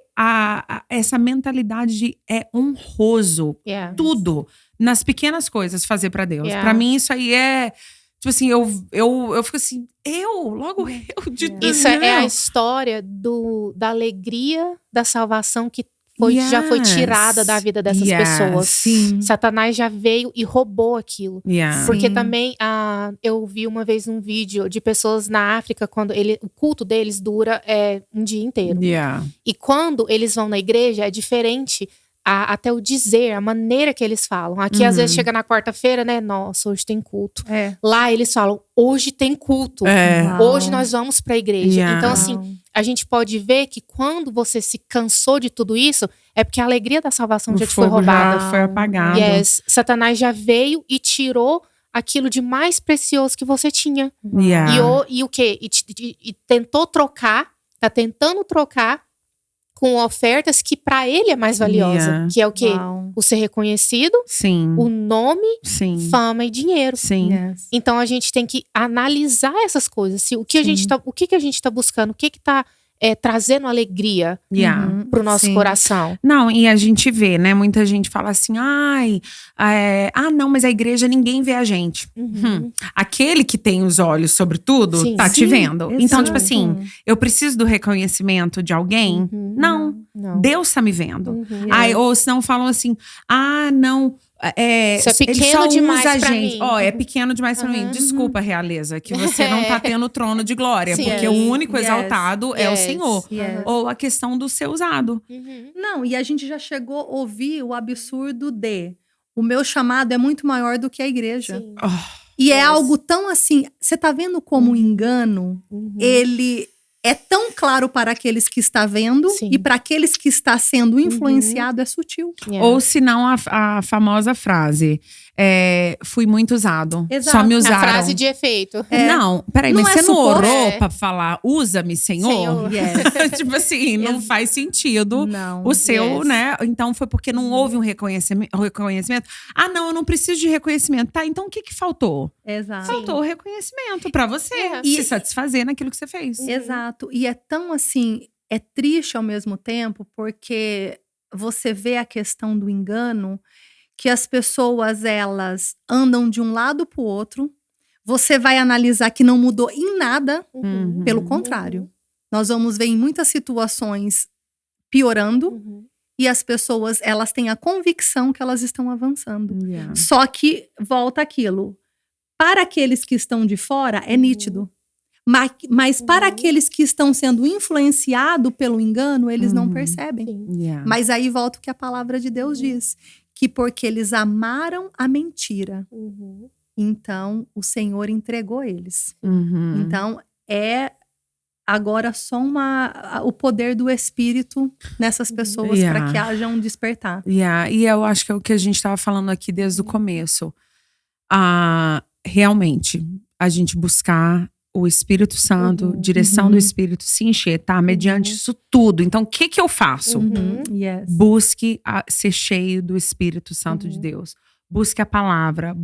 essa mentalidade de honroso. Tudo. Nas pequenas coisas fazer pra Deus. Pra mim, isso aí é... Tipo assim, eu fico assim, logo eu de Deus. Isso é a história da alegria da salvação que já foi tirada da vida dessas pessoas. Sim. Satanás já veio e roubou aquilo. Porque Sim. também eu vi uma vez um vídeo de pessoas na África, quando o culto deles dura um dia inteiro. E quando eles vão na igreja, é diferente. Até o dizer, a maneira que eles falam. Aqui, às vezes, chega na quarta-feira, né? Nossa, hoje tem culto. Lá, eles falam, hoje tem culto. Hoje nós vamos pra igreja. Então, assim, a gente pode ver que quando você se cansou de tudo isso, é porque a alegria da salvação já te foi roubada. Já foi apagado. Satanás já veio e tirou aquilo de mais precioso que você tinha. E o quê? E tentou trocar, tá tentando trocar com ofertas que para ele é mais valiosa. Que é o quê? O ser reconhecido, o nome, fama e dinheiro. Então a gente tem que analisar essas coisas. O que a gente tá buscando? O que tá trazendo alegria pro nosso coração? Não, e a gente vê, né? Muita gente fala assim, não, mas a igreja ninguém vê a gente. Aquele que tem os olhos sobre tudo, tá te vendo. Exato. Então, tipo assim, eu preciso do reconhecimento de alguém? Não. Deus tá me vendo. Ou senão falam assim, não… Isso é pequeno ele só demais usa a pra gente. mim. É pequeno demais pra mim. Desculpa, realeza, que você não tá tendo trono de glória. Porque o único exaltado é o Senhor. Ou a questão do ser usado. Não, e a gente já chegou a ouvir o absurdo de o meu chamado é muito maior do que a igreja. E é algo tão assim, você tá vendo como o engano, ele é tão claro para aqueles que está vendo e para aqueles que está sendo influenciado é sutil. Ou se não a famosa frase, fui muito usado. Exato. Só me usaram. A frase de efeito. Não, peraí, Não mas é você não suposto. orou pra falar, usa-me, Senhor? Tipo assim, não faz sentido o seu, né? Então foi porque não houve um reconhecimento. Não, eu não preciso de reconhecimento. Tá, então o que faltou? Exato. Faltou o reconhecimento pra você se satisfazer naquilo que você fez. Exato. E é tão assim, é triste ao mesmo tempo, porque você vê a questão do engano, que as pessoas, elas andam de um lado pro outro. Você vai analisar que não mudou em nada, pelo contrário. Nós vamos ver em muitas situações piorando, e as pessoas, elas têm a convicção que elas estão avançando. Só que, volta aquilo, para aqueles que estão de fora, é nítido. Mas para aqueles que estão sendo influenciados pelo engano, eles não percebem. Mas aí volta o que a palavra de Deus diz. Que porque eles amaram a mentira, então o Senhor entregou eles. Então é agora só o poder do Espírito nessas pessoas para que haja um despertar. E eu acho que é o que a gente estava falando aqui desde o começo. Realmente, a gente buscar o Espírito Santo, direção do Espírito, se encher, tá? Mediante isso tudo. Então, o que eu faço? Busque ser cheio do Espírito Santo de Deus. Busque a palavra,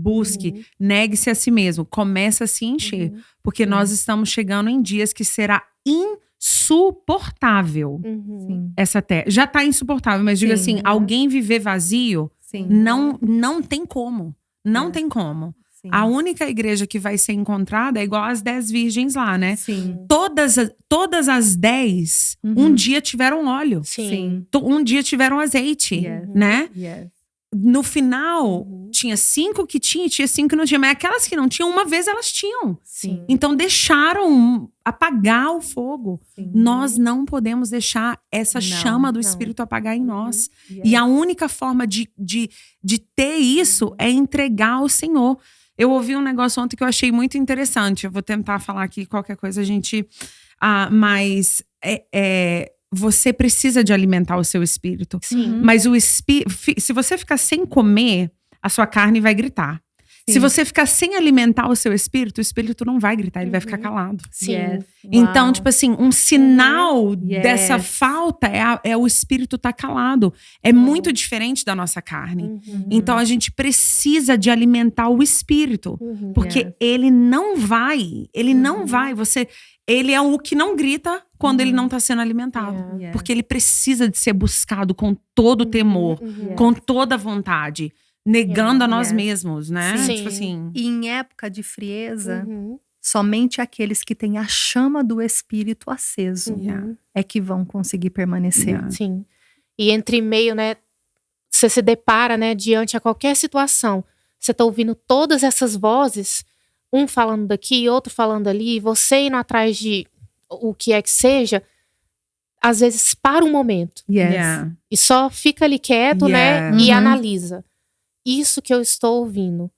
negue-se a si mesmo. Comece a se encher. Porque nós estamos chegando em dias que será insuportável essa terra. Já tá insuportável, mas digo assim, alguém viver vazio, não tem como. Não tem como. A única igreja que vai ser encontrada é igual as 10 virgens lá, né? Todas as 10, um dia tiveram óleo. Um dia tiveram azeite, né? No final, tinha 5 que tinha 5 que não tinha. Mas aquelas que não tinham, uma vez elas tinham. Então, deixaram apagar o fogo. Nós não podemos deixar essa chama do Espírito apagar em nós. E a única forma de ter isso é entregar ao Senhor. Eu ouvi um negócio ontem que eu achei muito interessante. Eu vou tentar falar aqui, qualquer coisa a gente… mas você precisa de alimentar o seu espírito. Mas o espírito… Se você ficar sem comer, a sua carne vai gritar. Se você ficar sem alimentar o seu espírito, o espírito não vai gritar, ele vai ficar calado. Então, tipo assim, um sinal dessa falta é o espírito tá calado. É muito diferente da nossa carne. Então, a gente precisa de alimentar o espírito. Porque ele não vai, ele é o que não grita quando ele não está sendo alimentado. Porque ele precisa de ser buscado com todo o temor, com toda a vontade. Negando a nós mesmos, né? Tipo assim. E em época de frieza, somente aqueles que têm a chama do Espírito aceso é que vão conseguir permanecer. Sim. E entre meio, né, você se depara, né, diante a qualquer situação. Você tá ouvindo todas essas vozes, um falando daqui, outro falando ali, você indo atrás de o que é que seja, às vezes para um momento. E só fica ali quieto, né, e analisa. Isso que eu estou ouvindo,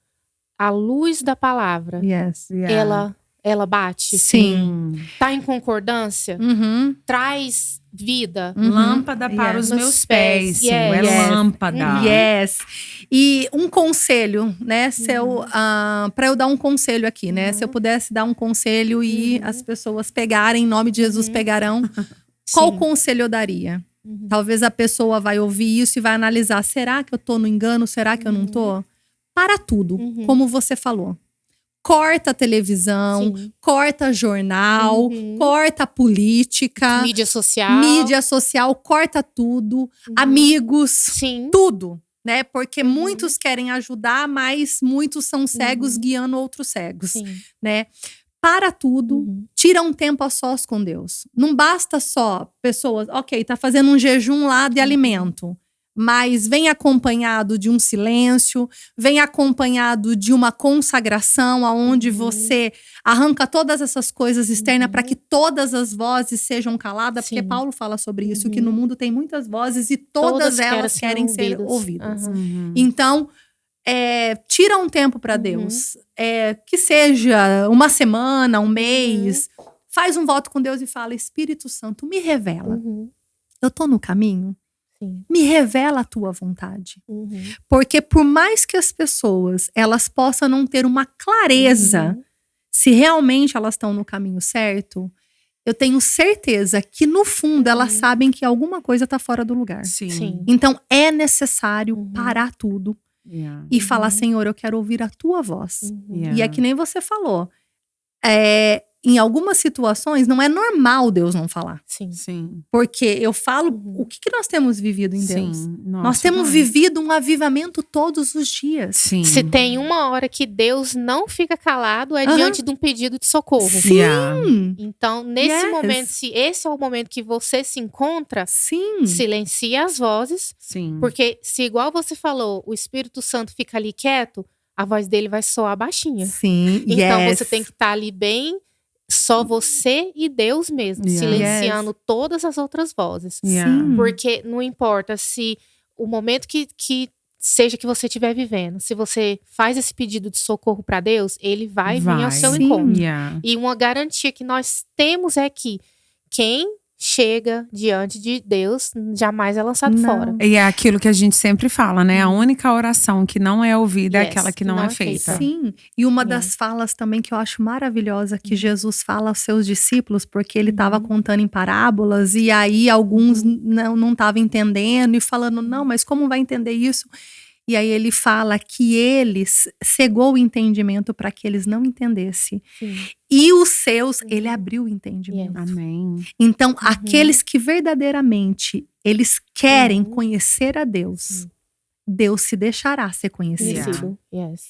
a luz da palavra, ela bate? Sim. Tá em concordância? Traz vida. Lâmpada para os meus pés. Senhor, é lâmpada. E um conselho, né? Para eu dar um conselho aqui, né? Se eu pudesse dar um conselho e as pessoas pegarem, em nome de Jesus pegarão, qual conselho eu daria? Talvez a pessoa vai ouvir isso e vai analisar. Será que eu tô no engano? Será que eu não tô? Para tudo, como você falou. Corta a televisão, corta jornal, corta a política. Mídia social, corta tudo. Amigos, tudo. Né? Porque muitos querem ajudar, mas muitos são cegos guiando outros cegos. Né? Para tudo, tira um tempo a sós com Deus. Não basta só pessoas, ok, tá fazendo um jejum lá de alimento. Mas vem acompanhado de um silêncio, vem acompanhado de uma consagração aonde você arranca todas essas coisas externas para que todas as vozes sejam caladas, porque Paulo fala sobre isso, que no mundo tem muitas vozes e todas elas querem ser ouvidas. Então, tira um tempo para Deus, que seja uma semana, um mês, faz um voto com Deus e fala: Espírito Santo, me revela. Eu tô no caminho? Me revela a tua vontade. Porque por mais que as pessoas elas possam não ter uma clareza se realmente elas estão no caminho certo, eu tenho certeza que no fundo elas sabem que alguma coisa está fora do lugar. Então é necessário parar tudo e falar: Senhor, eu quero ouvir a tua voz. E é que nem você falou. Em algumas situações, não é normal Deus não falar. Porque eu falo, o que nós temos vivido em Deus? Nós temos vivido um avivamento todos os dias. Se tem uma hora que Deus não fica calado, é diante de um pedido de socorro. Então, nesse momento, se esse é o momento que você se encontra, silencia as vozes. Porque se, igual você falou, o Espírito Santo fica ali quieto, a voz dele vai soar baixinha. Então, você tem que estar ali bem... Só você e Deus mesmo, silenciando todas as outras vozes. Porque não importa se o momento que seja que você estiver vivendo, se você faz esse pedido de socorro para Deus, ele vai vir ao seu encontro. E uma garantia que nós temos é que quem chega diante de Deus jamais é lançado fora. E é aquilo que a gente sempre fala, né? A única oração que não é ouvida é aquela que não é feita. E uma das falas também que eu acho maravilhosa que Jesus fala aos seus discípulos, porque ele estava contando em parábolas e aí alguns não estavam entendendo e falando: não, mas como vai entender isso? E aí ele fala que ele cegou o entendimento para que eles não entendessem. E os seus, ele abriu o entendimento. Amém. Então, aqueles que verdadeiramente eles querem conhecer a Deus, Deus se deixará ser conhecido.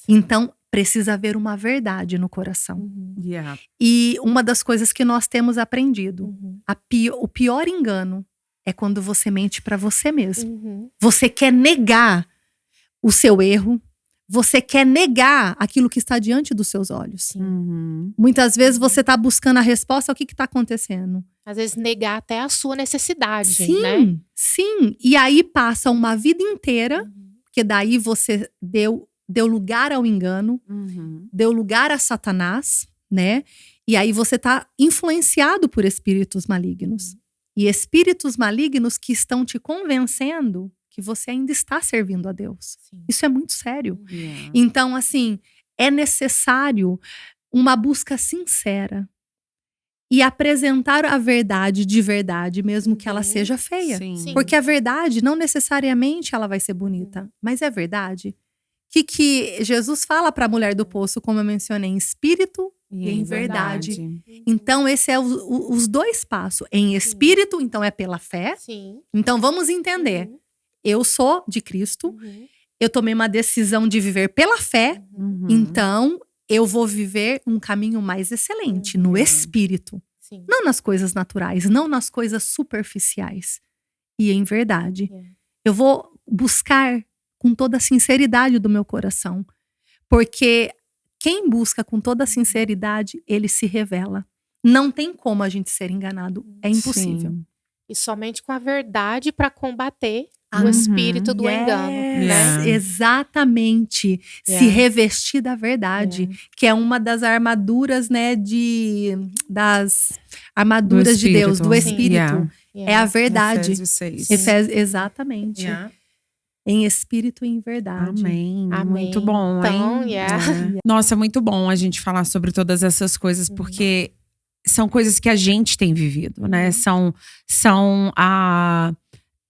Então, precisa haver uma verdade no coração. E uma das coisas que nós temos aprendido, o pior engano é quando você mente para você mesmo. Você quer negar o seu erro, você quer negar aquilo que está diante dos seus olhos. Muitas vezes você está buscando a resposta ao que está acontecendo. Às vezes negar até a sua necessidade, né? E aí passa uma vida inteira, porque daí você deu lugar ao engano, deu lugar a Satanás, né? E aí você está influenciado por espíritos malignos. E espíritos malignos que estão te convencendo que você ainda está servindo a Deus. Isso é muito sério. Então, assim, é necessário uma busca sincera e apresentar a verdade de verdade, mesmo que ela seja feia. Porque a verdade, não necessariamente ela vai ser bonita, mas é verdade. Que Jesus fala para a mulher do poço, como eu mencionei, em espírito e em verdade. Então, esse é os dois passos. Em espírito, então é pela fé. Então, vamos entender. Eu sou de Cristo, eu tomei uma decisão de viver pela fé, então eu vou viver um caminho mais excelente, no espírito. Não nas coisas naturais, não nas coisas superficiais. e em verdade. Eu vou buscar com toda a sinceridade do meu coração. Porque quem busca com toda a sinceridade, ele se revela. Não tem como a gente ser enganado. É impossível. Sim. E somente com a verdade para combater o espírito do engano. Né? Exatamente. Se revestir da verdade. Que é uma das armaduras, né, das armaduras de Deus, do Espírito. É a verdade. Efésios 6. Exatamente. Em espírito e em verdade. Amém. Muito bom, então, hein? Nossa, muito bom a gente falar sobre todas essas coisas, porque são coisas que a gente tem vivido, né? São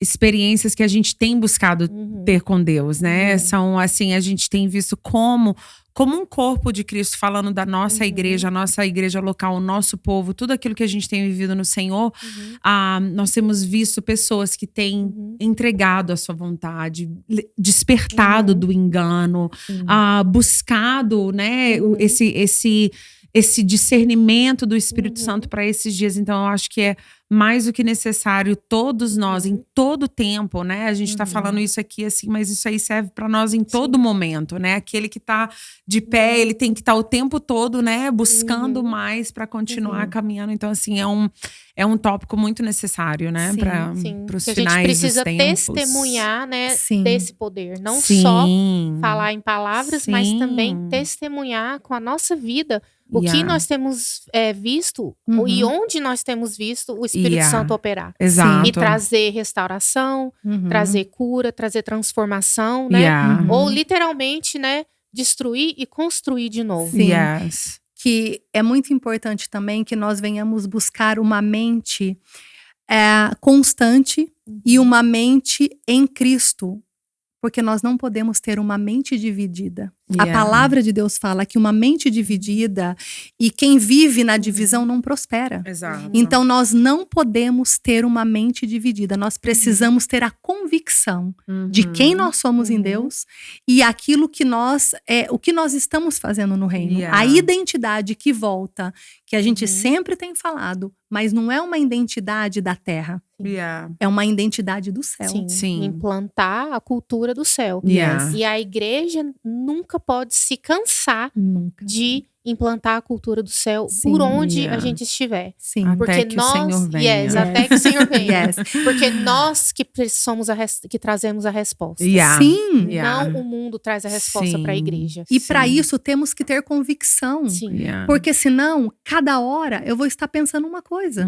experiências que a gente tem buscado ter com Deus, né? São assim, a gente tem visto como um corpo de Cristo, falando da nossa igreja, a nossa igreja local, o nosso povo, tudo aquilo que a gente tem vivido no Senhor, nós temos visto pessoas que têm entregado a sua vontade, despertado do engano, buscado, né, esse discernimento do Espírito Santo para esses dias. Então, eu acho que é mais do que necessário, todos nós, em todo tempo, né? A gente tá falando isso aqui assim, mas isso aí serve para nós em todo momento, né? Aquele que tá de pé, ele tem que estar o tempo todo, né? Buscando mais para continuar caminhando. Então, assim, é um tópico muito necessário, né? Para os finais dos tempos. A gente precisa testemunhar, né? Desse poder. Não só falar em palavras, mas também testemunhar com a nossa vida o que nós temos visto e onde nós temos visto o Espírito Santo operar. Exato. E trazer restauração, trazer cura, trazer transformação, né? Ou literalmente, né? Destruir e construir de novo. Que é muito importante também que nós venhamos buscar uma mente constante e uma mente em Cristo. Porque nós não podemos ter uma mente dividida. A palavra de Deus fala que uma mente dividida e quem vive na divisão não prospera. Exato. Então nós não podemos ter uma mente dividida. Nós precisamos ter a convicção de quem nós somos em Deus e aquilo que o que nós estamos fazendo no reino. A identidade que volta, que a gente sempre tem falado, mas não é uma identidade da terra. É uma identidade do céu. Sim. Implantar a cultura do céu. E a igreja nunca pode se cansar de implantar a cultura do céu por onde a gente estiver. Porque até que o Senhor venha. Até que o Senhor venha. Porque nós que somos que trazemos a resposta. Não o mundo traz a resposta para a igreja. E para isso temos que ter convicção. Porque senão, cada hora eu vou estar pensando uma coisa.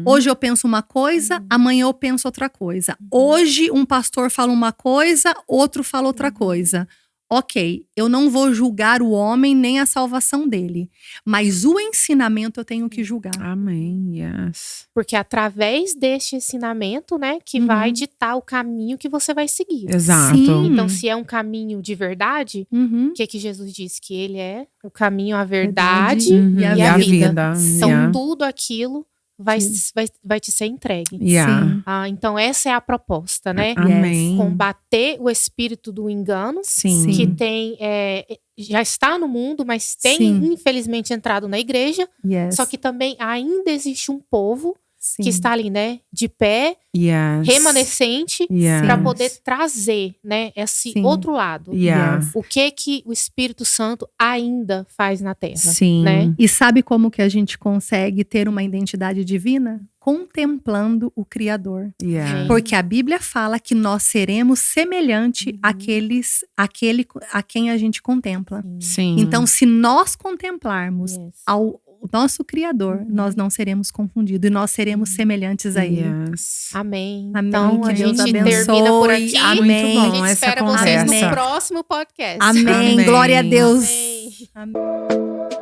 Hoje eu penso uma coisa, amanhã eu penso outra coisa. Hoje um pastor fala uma coisa, outro fala outra coisa. Ok, eu não vou julgar o homem nem a salvação dele, mas o ensinamento eu tenho que julgar. Amém, Porque através deste ensinamento, né, que vai ditar o caminho que você vai seguir. Exato. Então, se é um caminho de verdade, o que Jesus disse? Que ele é o caminho, a verdade e a vida. Então, tudo aquilo vai te ser entregue. Então essa é a proposta, né? Combater o espírito do engano que tem já está no mundo, mas tem infelizmente entrado na igreja. Só que também ainda existe um povo que está ali, né, de pé, remanescente, para poder trazer, né, esse outro lado. O que o Espírito Santo ainda faz na Terra. Né? E sabe como que a gente consegue ter uma identidade divina? Contemplando o Criador. Porque a Bíblia fala que nós seremos semelhante a quem a gente contempla. Então, se nós contemplarmos o nosso Criador, nós não seremos confundidos e nós seremos semelhantes a Ele. Amém. Então, a gente termina por aqui. Amém. A gente espera vocês no próximo podcast. Amém. Glória a Deus. Amém.